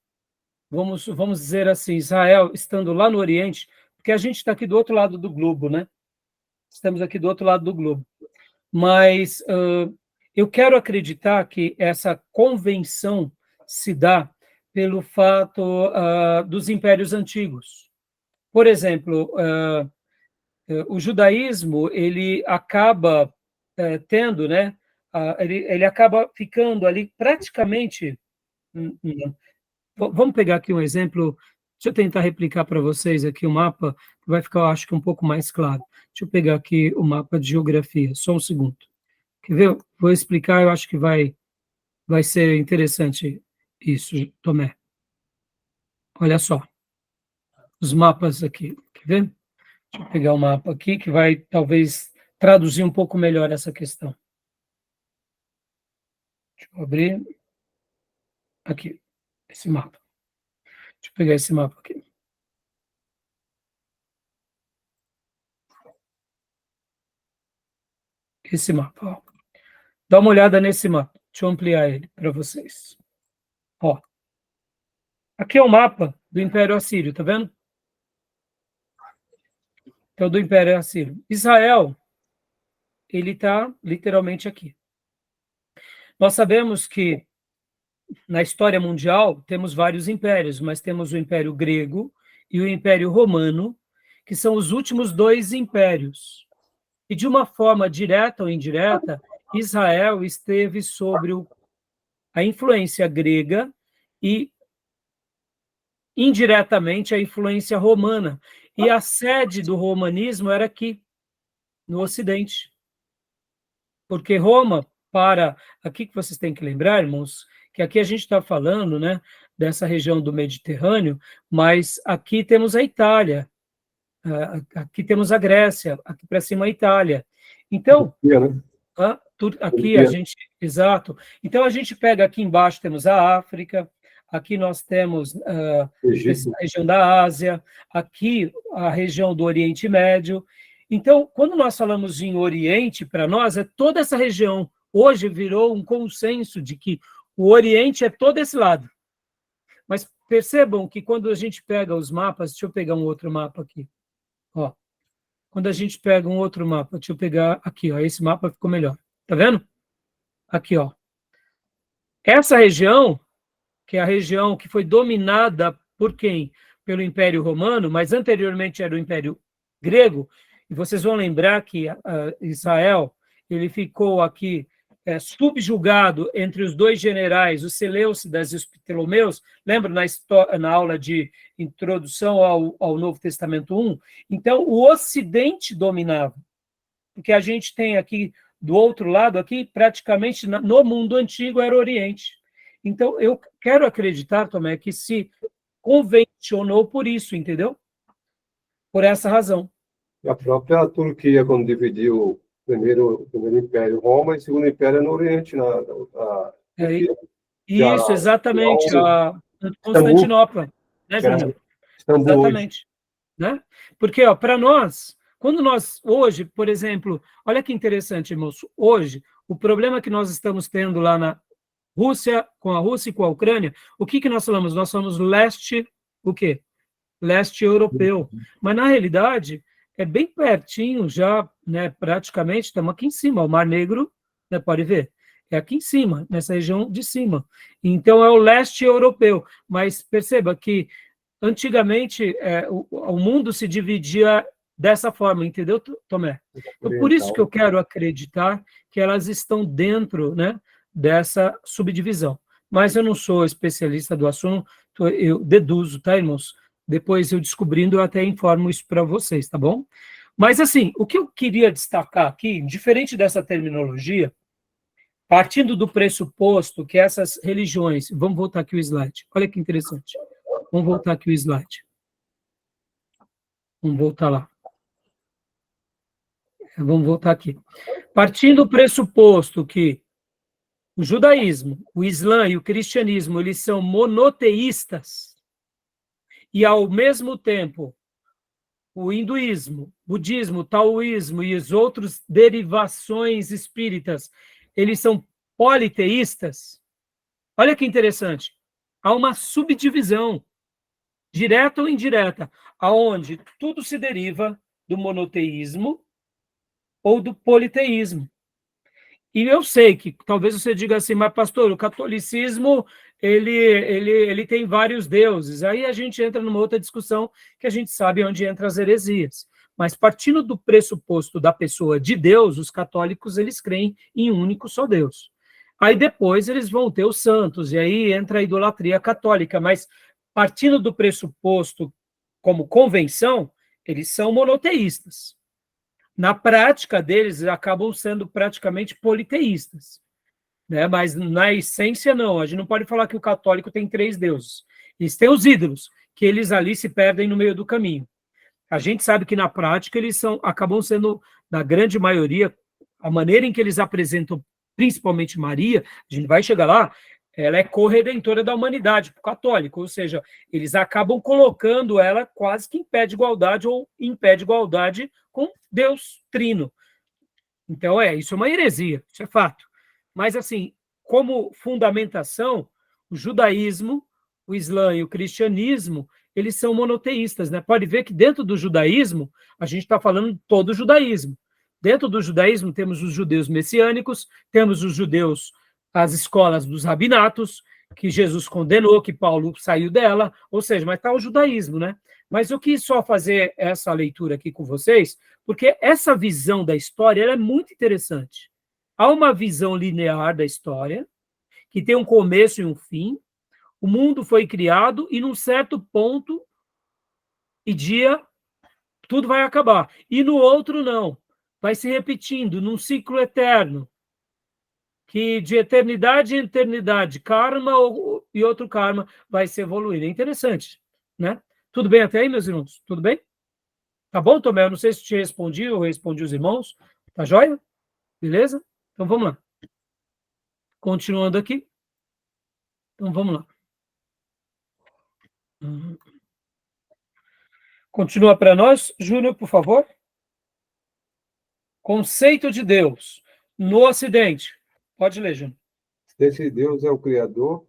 vamos dizer assim, Israel estando lá no Oriente, porque a gente está aqui do outro lado do globo, né? Estamos aqui do outro lado do globo. Mas eu quero acreditar que essa convenção se dá pelo fato dos impérios antigos. Por exemplo, o judaísmo, ele acaba tendo, né? Ele acaba ficando ali praticamente... Vamos pegar aqui um exemplo. Deixa eu tentar replicar para vocês aqui o mapa, que vai ficar, eu acho que um pouco mais claro. Deixa eu pegar aqui o mapa de geografia, só um segundo. Quer ver? Vou explicar, eu acho que vai ser interessante isso, Tomé. Olha só, os mapas aqui, quer ver? Deixa eu pegar o mapa aqui, que vai talvez traduzir um pouco melhor essa questão. Deixa eu abrir aqui, esse mapa. Deixa eu pegar esse mapa aqui. Esse mapa, ó. Dá uma olhada nesse mapa. Deixa eu ampliar ele para vocês. Ó. Aqui é o mapa do Império Assírio, tá vendo? É o do Império Assírio. Israel, ele está literalmente aqui. Nós sabemos que na história mundial temos vários impérios, mas temos o Império Grego e o Império Romano, que são os últimos dois impérios. E de uma forma direta ou indireta, Israel esteve sobre a influência grega e indiretamente a influência romana. E a sede do romanismo era aqui, no Ocidente. Porque Roma, aqui que vocês têm que lembrar, irmãos, que aqui a gente está falando, né, dessa região do Mediterrâneo, mas aqui temos a Itália, aqui temos a Grécia, aqui para cima a Itália. Então, aqui a gente, exato. Então a gente pega aqui embaixo, temos a África, aqui nós temos a região da Ásia, aqui a região do Oriente Médio. Então, quando nós falamos em Oriente, para nós, é toda essa região. Hoje virou um consenso de que o Oriente é todo esse lado. Mas percebam que quando a gente pega os mapas, deixa eu pegar um outro mapa aqui. Ó, quando a gente pega um outro mapa, deixa eu pegar aqui, ó, esse mapa ficou melhor. Tá vendo? Aqui, ó. Essa região, que é a região que foi dominada por quem? Pelo Império Romano, mas anteriormente era o Império Grego, e vocês vão lembrar que Israel, ele ficou aqui subjugado entre os dois generais, os Seleucidas e os Ptolomeus, lembra na aula de introdução ao Novo Testamento 1? Então, o Ocidente dominava, porque a gente tem aqui, do outro lado, aqui, praticamente no mundo antigo era o Oriente. Então, eu quero acreditar, Tomé, que se convencionou por isso, entendeu? Por essa razão. E a própria Turquia, quando dividiu o primeiro Império, Roma, e o segundo Império no Oriente. Isso, exatamente. Constantinopla. Né, Júnior? Exatamente. Né? Porque, para nós, quando nós, hoje, por exemplo, olha que interessante, irmãos, hoje, o problema que nós estamos tendo lá na Rússia, com a Rússia e com a Ucrânia, o que nós falamos? Nós somos leste, o quê? Leste europeu. Mas, na realidade, é bem pertinho já, né, praticamente, estamos aqui em cima, o Mar Negro, né, pode ver, é aqui em cima, nessa região de cima. Então, é o leste europeu, mas perceba que, antigamente, o mundo se dividia dessa forma, entendeu, Tomé? Então, por isso que eu quero acreditar que elas estão dentro, né, dessa subdivisão. Mas eu não sou especialista do assunto, eu deduzo, tá, irmãos? Depois eu descobrindo, eu até informo isso para vocês, tá bom? Mas, assim, o que eu queria destacar aqui, diferente dessa terminologia, partindo do pressuposto que essas religiões... Vamos voltar aqui o slide. Olha que interessante. Vamos voltar aqui o slide. Vamos voltar lá. Vamos voltar aqui. Partindo do pressuposto que o judaísmo, o islã e o cristianismo, eles são monoteístas, e, ao mesmo tempo, o hinduísmo, budismo, taoísmo e as outras derivações espíritas, eles são politeístas. Olha que interessante. Há uma subdivisão, direta ou indireta, aonde tudo se deriva do monoteísmo ou do politeísmo. E eu sei que talvez você diga assim, mas pastor, o catolicismo ele tem vários deuses. Aí a gente entra numa outra discussão que a gente sabe onde entra as heresias. Mas partindo do pressuposto da pessoa de Deus, os católicos eles creem em um único só Deus. Aí depois eles vão ter os santos, e aí entra a idolatria católica. Mas partindo do pressuposto como convenção, eles são monoteístas. Na prática deles, acabam sendo praticamente politeístas, né? Mas na essência, não. A gente não pode falar que o católico tem 3 deuses. Eles têm os ídolos, que eles ali se perdem no meio do caminho. A gente sabe que na prática eles acabam sendo, na grande maioria, a maneira em que eles apresentam, principalmente Maria, a gente vai chegar lá, ela é corredentora da humanidade, para o católico, ou seja, eles acabam colocando ela quase que em pé de igualdade ou em pé de igualdade com Deus trino. Então, isso é uma heresia, isso é fato. Mas, assim, como fundamentação, o judaísmo, o islã e o cristianismo, eles são monoteístas, né? Pode ver que dentro do judaísmo, a gente está falando de todo o judaísmo. Dentro do judaísmo, temos os judeus messiânicos, temos os judeus, as escolas dos rabinatos, que Jesus condenou, que Paulo saiu dela, ou seja, mas está o judaísmo, né? Mas eu quis só fazer essa leitura aqui com vocês, porque essa visão da história ela é muito interessante. Há uma visão linear da história, que tem um começo e um fim. O mundo foi criado e, num certo ponto e dia, tudo vai acabar. E no outro, não. Vai se repetindo, num ciclo eterno, que de eternidade em eternidade, karma e outro karma vai se evoluindo. É interessante, né? Tudo bem até aí, meus irmãos? Tudo bem? Tá bom, Tomé? Eu não sei se te respondi ou respondi os irmãos. Tá joia? Beleza? Então vamos lá. Continuando aqui. Então vamos lá. Continua para nós, Júnior, por favor. Conceito de Deus no Ocidente. Pode ler, Júnior. Esse Deus é o Criador,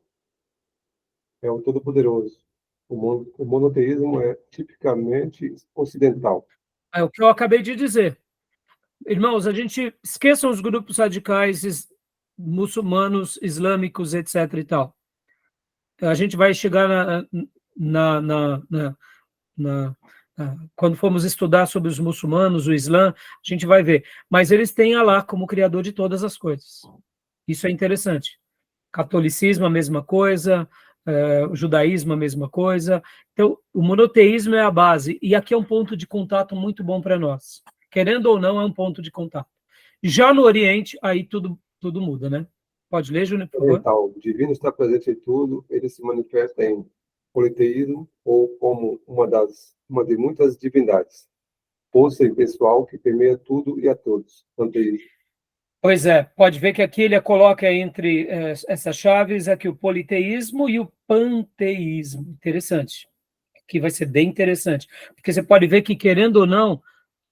é o Todo-Poderoso. O monoteísmo é tipicamente ocidental. É o que eu acabei de dizer. Irmãos, a gente esqueçam os grupos radicais muçulmanos, islâmicos, etc. e tal. A gente vai chegar quando formos estudar sobre os muçulmanos, o Islã, a gente vai ver. Mas eles têm Alá como criador de todas as coisas. Isso é interessante. Catolicismo, a mesma coisa, o judaísmo, a mesma coisa. Então, o monoteísmo é a base. E aqui é um ponto de contato muito bom para nós. Querendo ou não, é um ponto de contato. Já no Oriente, aí tudo muda, né? Pode ler, Júnior, por favor. O divino está presente em tudo, ele se manifesta em politeísmo ou como uma de muitas divindades, força impessoal que permeia tudo e a todos. Panteísmo. Pois é, pode ver que aqui ele coloca entre essas chaves aqui o politeísmo e o panteísmo. Interessante. Aqui vai ser bem interessante, porque você pode ver que, querendo ou não,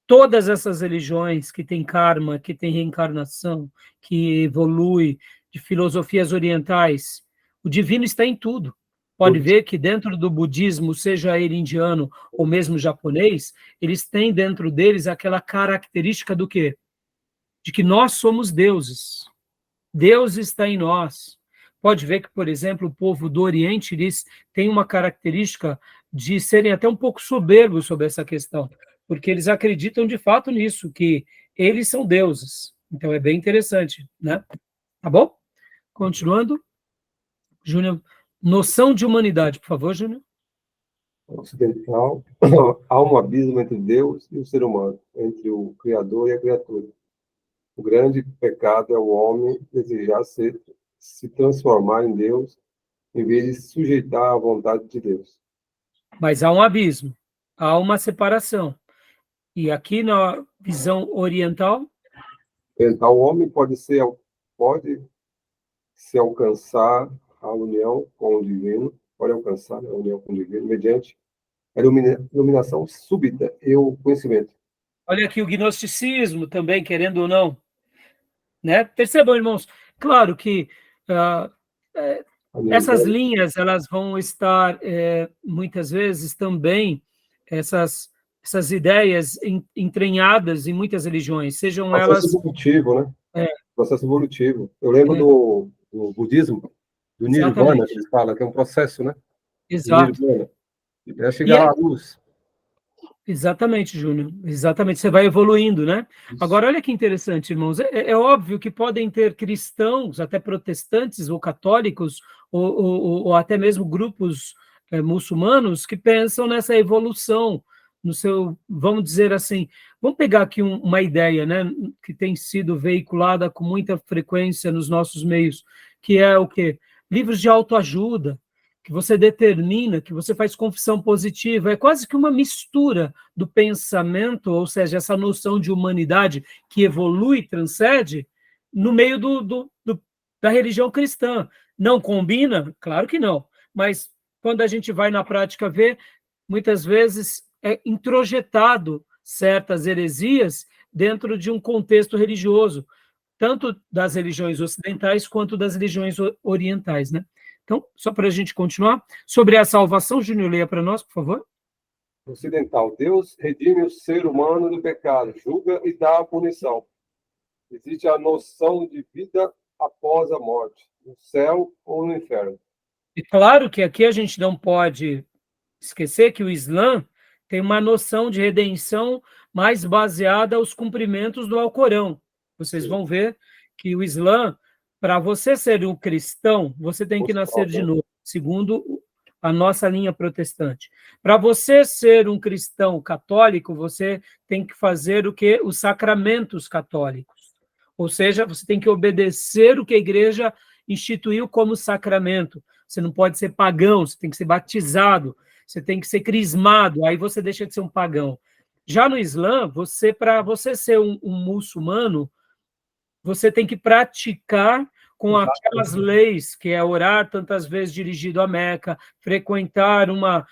todas essas religiões que têm karma, que têm reencarnação, que evolui, de filosofias orientais, o divino está em tudo. Pode ver que dentro do budismo, seja ele indiano ou mesmo japonês, eles têm dentro deles aquela característica do quê? De que nós somos deuses. Deus está em nós. Pode ver que, por exemplo, o povo do Oriente, eles têm uma característica de serem até um pouco soberbos sobre essa questão, porque eles acreditam de fato nisso, que eles são deuses. Então é bem interessante, né? Tá bom? Continuando. Júnior, noção de humanidade, por favor, Júnior. Ocidental, há um abismo entre Deus e o ser humano, entre o Criador e a criatura. O grande pecado é o homem desejar se transformar em Deus, em vez de se sujeitar à vontade de Deus. Mas há um abismo, há uma separação. E aqui na visão oriental, Então, o homem pode se alcançar a união com o divino, pode alcançar a união com o divino, mediante a iluminação súbita e o conhecimento. olha aqui o gnosticismo também, querendo ou não, né? Percebam, irmãos, claro que essas linhas, elas vão estar, muitas vezes, também, essas ideias entranhadas em muitas religiões, sejam elas... Processo evolutivo, né? Processo evolutivo. Eu lembro do budismo, do Nirvana, que eles falam, que é um processo, né? Exato. É chegar à luz. Exatamente, Júnior. Exatamente. Você vai evoluindo, né? Isso. Agora, olha que interessante, irmãos. É óbvio que podem ter cristãos, até protestantes ou católicos, ou até mesmo grupos muçulmanos que pensam nessa evolução, no seu, vamos dizer assim, vamos pegar aqui uma ideia, né, que tem sido veiculada com muita frequência nos nossos meios, que é o quê? Livros de autoajuda, que você determina, que você faz confissão positiva, é quase que uma mistura do pensamento, ou seja, essa noção de humanidade que evolui, transcende, no meio da religião cristã. Não combina? Claro que não, mas quando a gente vai na prática ver, muitas vezes é introjetado certas heresias dentro de um contexto religioso, tanto das religiões ocidentais quanto das religiões orientais, né? Então, só para a gente continuar, sobre a salvação, Júnior, leia para nós, por favor. Ocidental, Deus redime o ser humano do pecado, julga e dá a punição. Existe a noção de vida após a morte, no céu ou no inferno. E claro que aqui a gente não pode esquecer que o Islã tem uma noção de redenção mais baseada aos cumprimentos do Alcorão. Vocês vão ver que o Islã, para você ser um cristão, você tem que nascer de novo, segundo a nossa linha protestante. Para você ser um cristão católico, você tem que fazer o quê? Os sacramentos católicos. Ou seja, você tem que obedecer o que a igreja instituiu como sacramento. Você não pode ser pagão, você tem que ser batizado, você tem que ser crismado, aí você deixa de ser um pagão. Já no Islã, para você ser um muçulmano, você tem que praticar com aquelas leis, que é orar tantas vezes dirigido a Meca, frequentar uma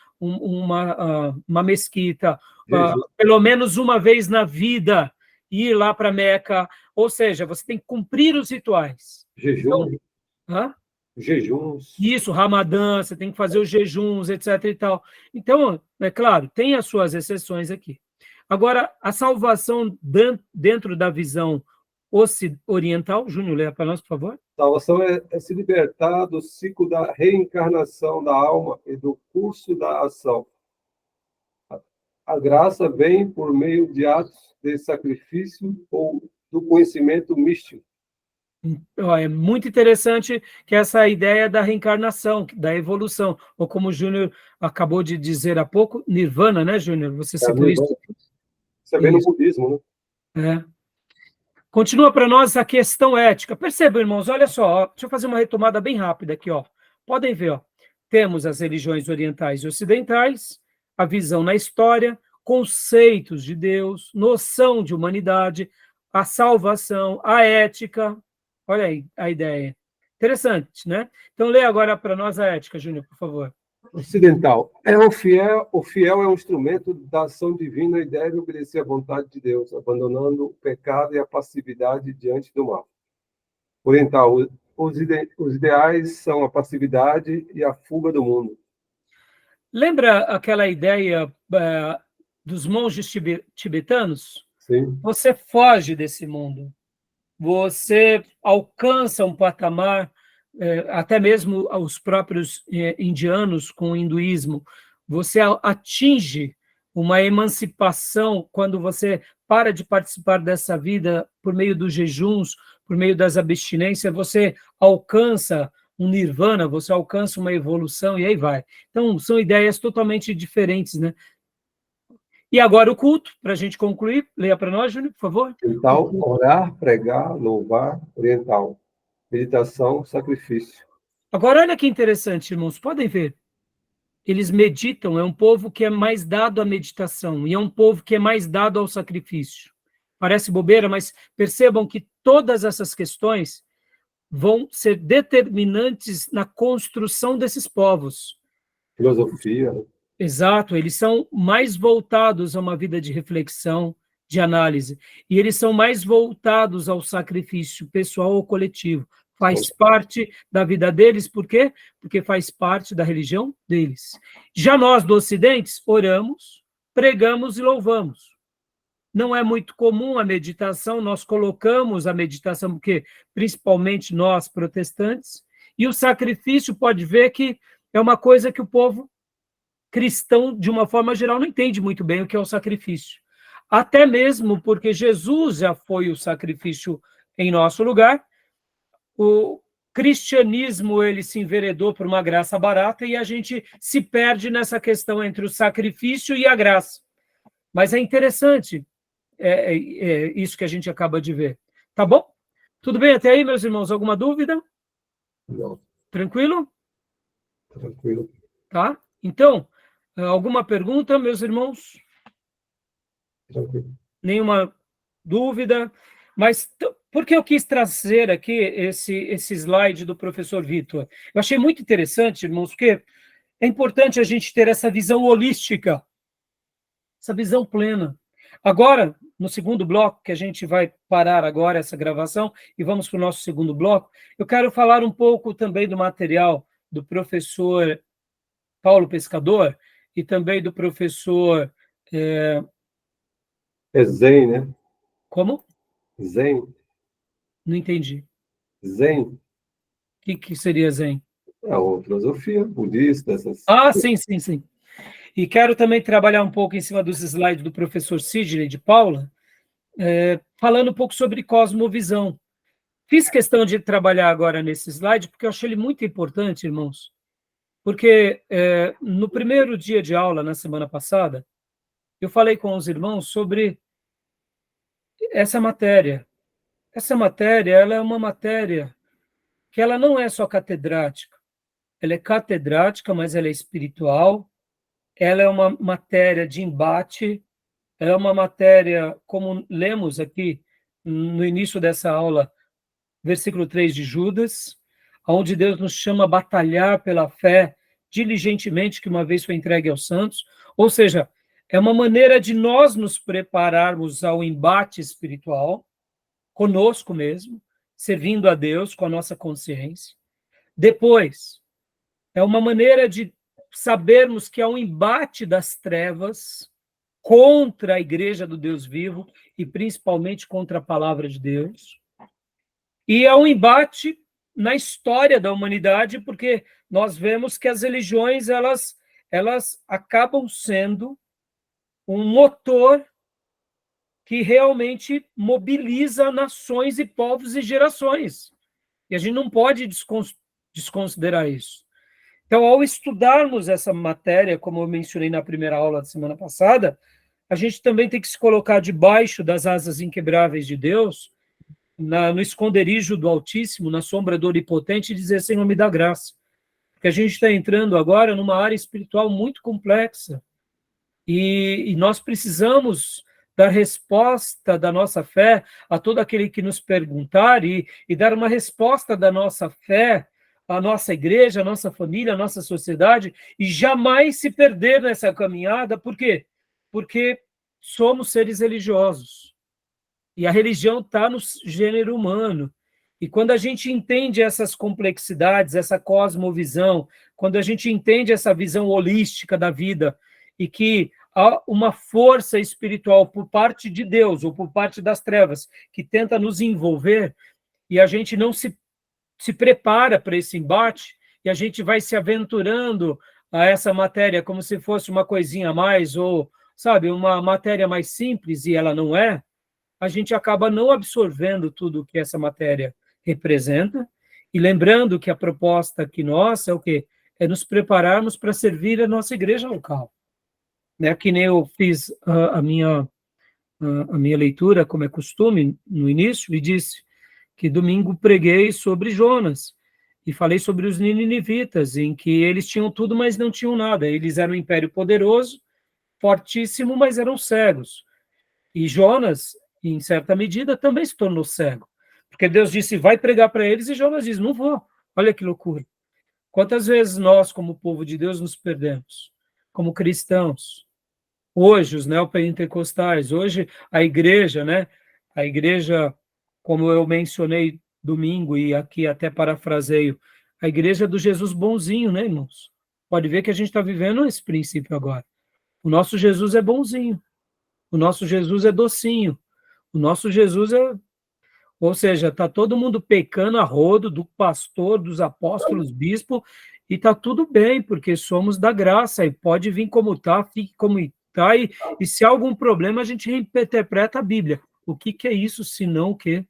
mesquita, pelo menos uma vez na vida, ir lá para Meca, ou seja, você tem que cumprir os rituais. Jejum. Então, jejuns. Isso, Ramadã, você tem que fazer os jejuns, etc. e tal. Então, é claro, tem as suas exceções aqui. Agora, a salvação dentro da visão oriental, Júnior, leia para nós, por favor. Salvação é se libertar do ciclo da reencarnação da alma e do curso da ação. A graça vem por meio de atos de sacrifício ou do conhecimento místico. É muito interessante que essa ideia da reencarnação, da evolução, ou como o Júnior acabou de dizer há pouco, Nirvana, né, Júnior? Você citou isso. Isso é bem no budismo, né? Continua para nós a questão ética. Percebam, irmãos, olha só, deixa eu fazer uma retomada bem rápida aqui, ó. Podem ver, ó. Temos as religiões orientais e ocidentais, a visão na história, conceitos de Deus, noção de humanidade, a salvação, a ética. Olha aí a ideia. Interessante, né? Então, lê agora para nós a ética, Júnior, por favor. Ocidental. O fiel é um instrumento da ação divina e deve obedecer à vontade de Deus, abandonando o pecado e a passividade diante do mal. Oriental. os ideais são a passividade e a fuga do mundo. Lembra aquela ideia dos monges tibetanos? Sim, Você foge desse mundo. Você alcança um patamar, até mesmo os próprios indianos com o hinduísmo, você atinge uma emancipação quando você para de participar dessa vida por meio dos jejuns, por meio das abstinências, você alcança um nirvana, você alcança uma evolução e aí vai. Então, são ideias totalmente diferentes, né? E agora o culto, para a gente concluir, leia para nós, Júnior, por favor. então, orar, pregar, louvar, oriental. Meditação, sacrifício. Agora, olha que interessante, irmãos, podem ver. Eles meditam, é um povo que é mais dado à meditação, e é um povo que é mais dado ao sacrifício. Parece bobeira, mas percebam que todas essas questões vão ser determinantes na construção desses povos. Filosofia. Exato, eles são mais voltados a uma vida de reflexão, de análise, e eles são mais voltados ao sacrifício pessoal ou coletivo. Faz parte da vida deles, por quê? Porque faz parte da religião deles. Já nós, do Ocidente, oramos, pregamos e louvamos. Não é muito comum a meditação, nós colocamos a meditação, porque principalmente nós, protestantes, e o sacrifício, pode ver que é uma coisa que o povo cristão, de uma forma geral, não entende muito bem o que é o sacrifício. Até mesmo porque Jesus já foi o sacrifício em nosso lugar. O cristianismo, ele se enveredou por uma graça barata e a gente se perde nessa questão entre o sacrifício e a graça. Mas é interessante isso que a gente acaba de ver. Tá bom? Tudo bem até aí, meus irmãos? Alguma dúvida? Não. Tranquilo? Tranquilo. Tá? Então, alguma pergunta, meus irmãos? Tranquilo. Nenhuma dúvida? Mas por que eu quis trazer aqui esse slide do professor Vitor? Eu achei muito interessante, irmãos, porque é importante a gente ter essa visão holística, essa visão plena. Agora, no segundo bloco, que a gente vai parar agora essa gravação e vamos para o nosso segundo bloco, eu quero falar um pouco também do material do professor Paulo Pescador e também do professor... É Zen, né? Como? Zen. Não entendi. Zen O que seria Zen? é uma filosofia budista. Essas... Ah, sim, sim, sim. E quero também trabalhar um pouco em cima dos slides do professor Sidney de Paula, falando um pouco sobre cosmovisão. Fiz questão de trabalhar agora nesse slide, porque eu achei ele muito importante, irmãos. Porque no primeiro dia de aula, na semana passada, eu falei com os irmãos sobre essa matéria. Essa matéria, ela é uma matéria que ela não é só catedrática. Ela é catedrática, mas ela é espiritual. Ela é uma matéria de embate. Ela é uma matéria, como lemos aqui no início dessa aula, versículo 3 de Judas, onde Deus nos chama a batalhar pela fé diligentemente, que uma vez foi entregue aos santos. Ou seja, é uma maneira de nós nos prepararmos ao embate espiritual, conosco mesmo, servindo a Deus com a nossa consciência. Depois, é uma maneira de sabermos que há um embate das trevas contra a igreja do Deus vivo e principalmente contra a palavra de Deus. E é um embate na história da humanidade, porque nós vemos que as religiões elas acabam sendo um motor que realmente mobiliza nações e povos e gerações. E a gente não pode desconsiderar isso. Então, ao estudarmos essa matéria, como eu mencionei na primeira aula da semana passada, a gente também tem que se colocar debaixo das asas inquebráveis de Deus, no esconderijo do Altíssimo, na sombra do Onipotente, e dizer, Senhor, me dá graça. Porque a gente está entrando agora numa área espiritual muito complexa. E nós precisamos dar resposta da nossa fé a todo aquele que nos perguntar e dar uma resposta da nossa fé à nossa igreja, à nossa família, à nossa sociedade, e jamais se perder nessa caminhada. Por quê? Porque somos seres religiosos. E a religião está no gênero humano. E quando a gente entende essas complexidades, essa cosmovisão, quando a gente entende essa visão holística da vida, e que há uma força espiritual por parte de Deus ou por parte das trevas que tenta nos envolver, e a gente não se prepara para esse embate, e a gente vai se aventurando a essa matéria como se fosse uma coisinha a mais, ou, sabe, uma matéria mais simples, e ela não é, a gente acaba não absorvendo tudo que essa matéria representa, e lembrando que a proposta aqui nossa é o quê? É nos prepararmos para servir a nossa igreja local. Né? Que nem eu fiz a minha leitura, como é costume, no início, e disse que domingo preguei sobre Jonas, e falei sobre os ninivitas, em que eles tinham tudo, mas não tinham nada. Eles eram um império poderoso, fortíssimo, mas eram cegos. E Jonas, em certa medida, também se tornou cego. Porque Deus disse, vai pregar para eles, e Jonas diz, não vou. Olha que loucura. Quantas vezes nós, como povo de Deus, nos perdemos? Como cristãos. Hoje, os neopentecostais, hoje a igreja, né? A igreja, como eu mencionei domingo, e aqui até parafraseio, a igreja do Jesus bonzinho, né, irmãos? Pode ver que a gente está vivendo esse princípio agora. O nosso Jesus é bonzinho. O nosso Jesus é docinho. O nosso Jesus é... Ou seja, está todo mundo pecando a rodo do pastor, dos apóstolos, bispo, e está tudo bem, porque somos da graça, e pode vir como está, fique como está, e se há algum problema, a gente reinterpreta a Bíblia. O que é isso, senão o quê?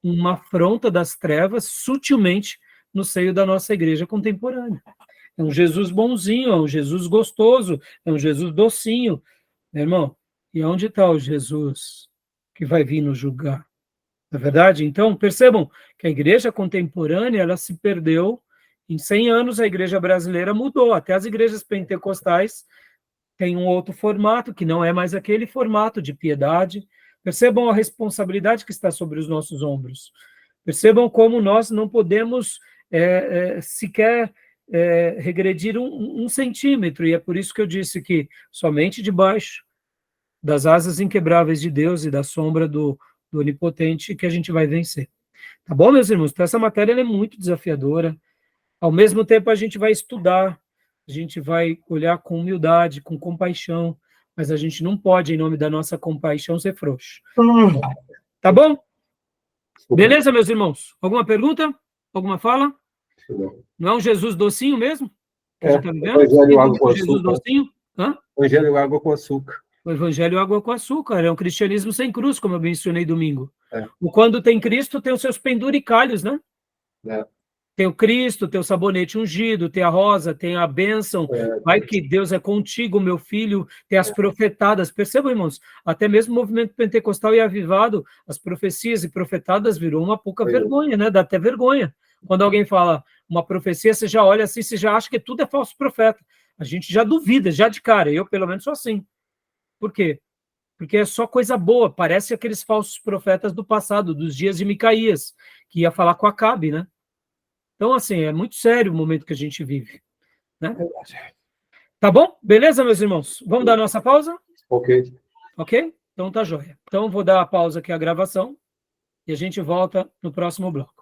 Uma afronta das trevas, sutilmente, no seio da nossa igreja contemporânea. É um Jesus bonzinho, é um Jesus gostoso, é um Jesus docinho. Meu irmão, e onde está o Jesus que vai vir nos julgar? Não é verdade? Então, percebam que a igreja contemporânea, ela se perdeu. Em 100 anos, a igreja brasileira mudou. Até as igrejas pentecostais têm um outro formato, que não é mais aquele formato de piedade. Percebam a responsabilidade que está sobre os nossos ombros. Percebam como nós não podemos sequer regredir um centímetro. E é por isso que eu disse que somente debaixo das asas inquebráveis de Deus e da sombra do Onipotente que a gente vai vencer. Tá bom, meus irmãos? Então, essa matéria ela é muito desafiadora. Ao mesmo tempo, a gente vai estudar, a gente vai olhar com humildade, com compaixão, mas a gente não pode, em nome da nossa compaixão, ser frouxo. Tá bom? Beleza, meus irmãos? Alguma pergunta? Alguma fala? Não é um Jesus docinho mesmo? Que a gente tá vivendo? Evangelho água com Jesus açúcar. docinho? Hã? Evangelho água com açúcar. O evangelho água com açúcar, é um cristianismo sem cruz, como eu mencionei domingo. É. O quando tem Cristo, tem os seus penduricalhos, né? É. Tem o Cristo, tem o sabonete ungido, tem a rosa, tem a bênção, vai que Deus é contigo, meu filho, tem as profetadas. Percebam, irmãos, até mesmo o movimento pentecostal e avivado, as profecias e profetadas virou uma pouca vergonha, né? Dá até vergonha. Quando alguém fala uma profecia, você já olha assim, você já acha que tudo é falso profeta. A gente já duvida, já de cara. Eu, pelo menos, sou assim. Por quê? Porque é só coisa boa. Parece aqueles falsos profetas do passado, dos dias de Micaías, que ia falar com Acabe, né? Então, assim, é muito sério o momento que a gente vive. Né? Tá bom? Beleza, meus irmãos? Vamos dar a nossa pausa? Ok. Ok? Então tá joia. Então, vou dar a pausa aqui à gravação e a gente volta no próximo bloco.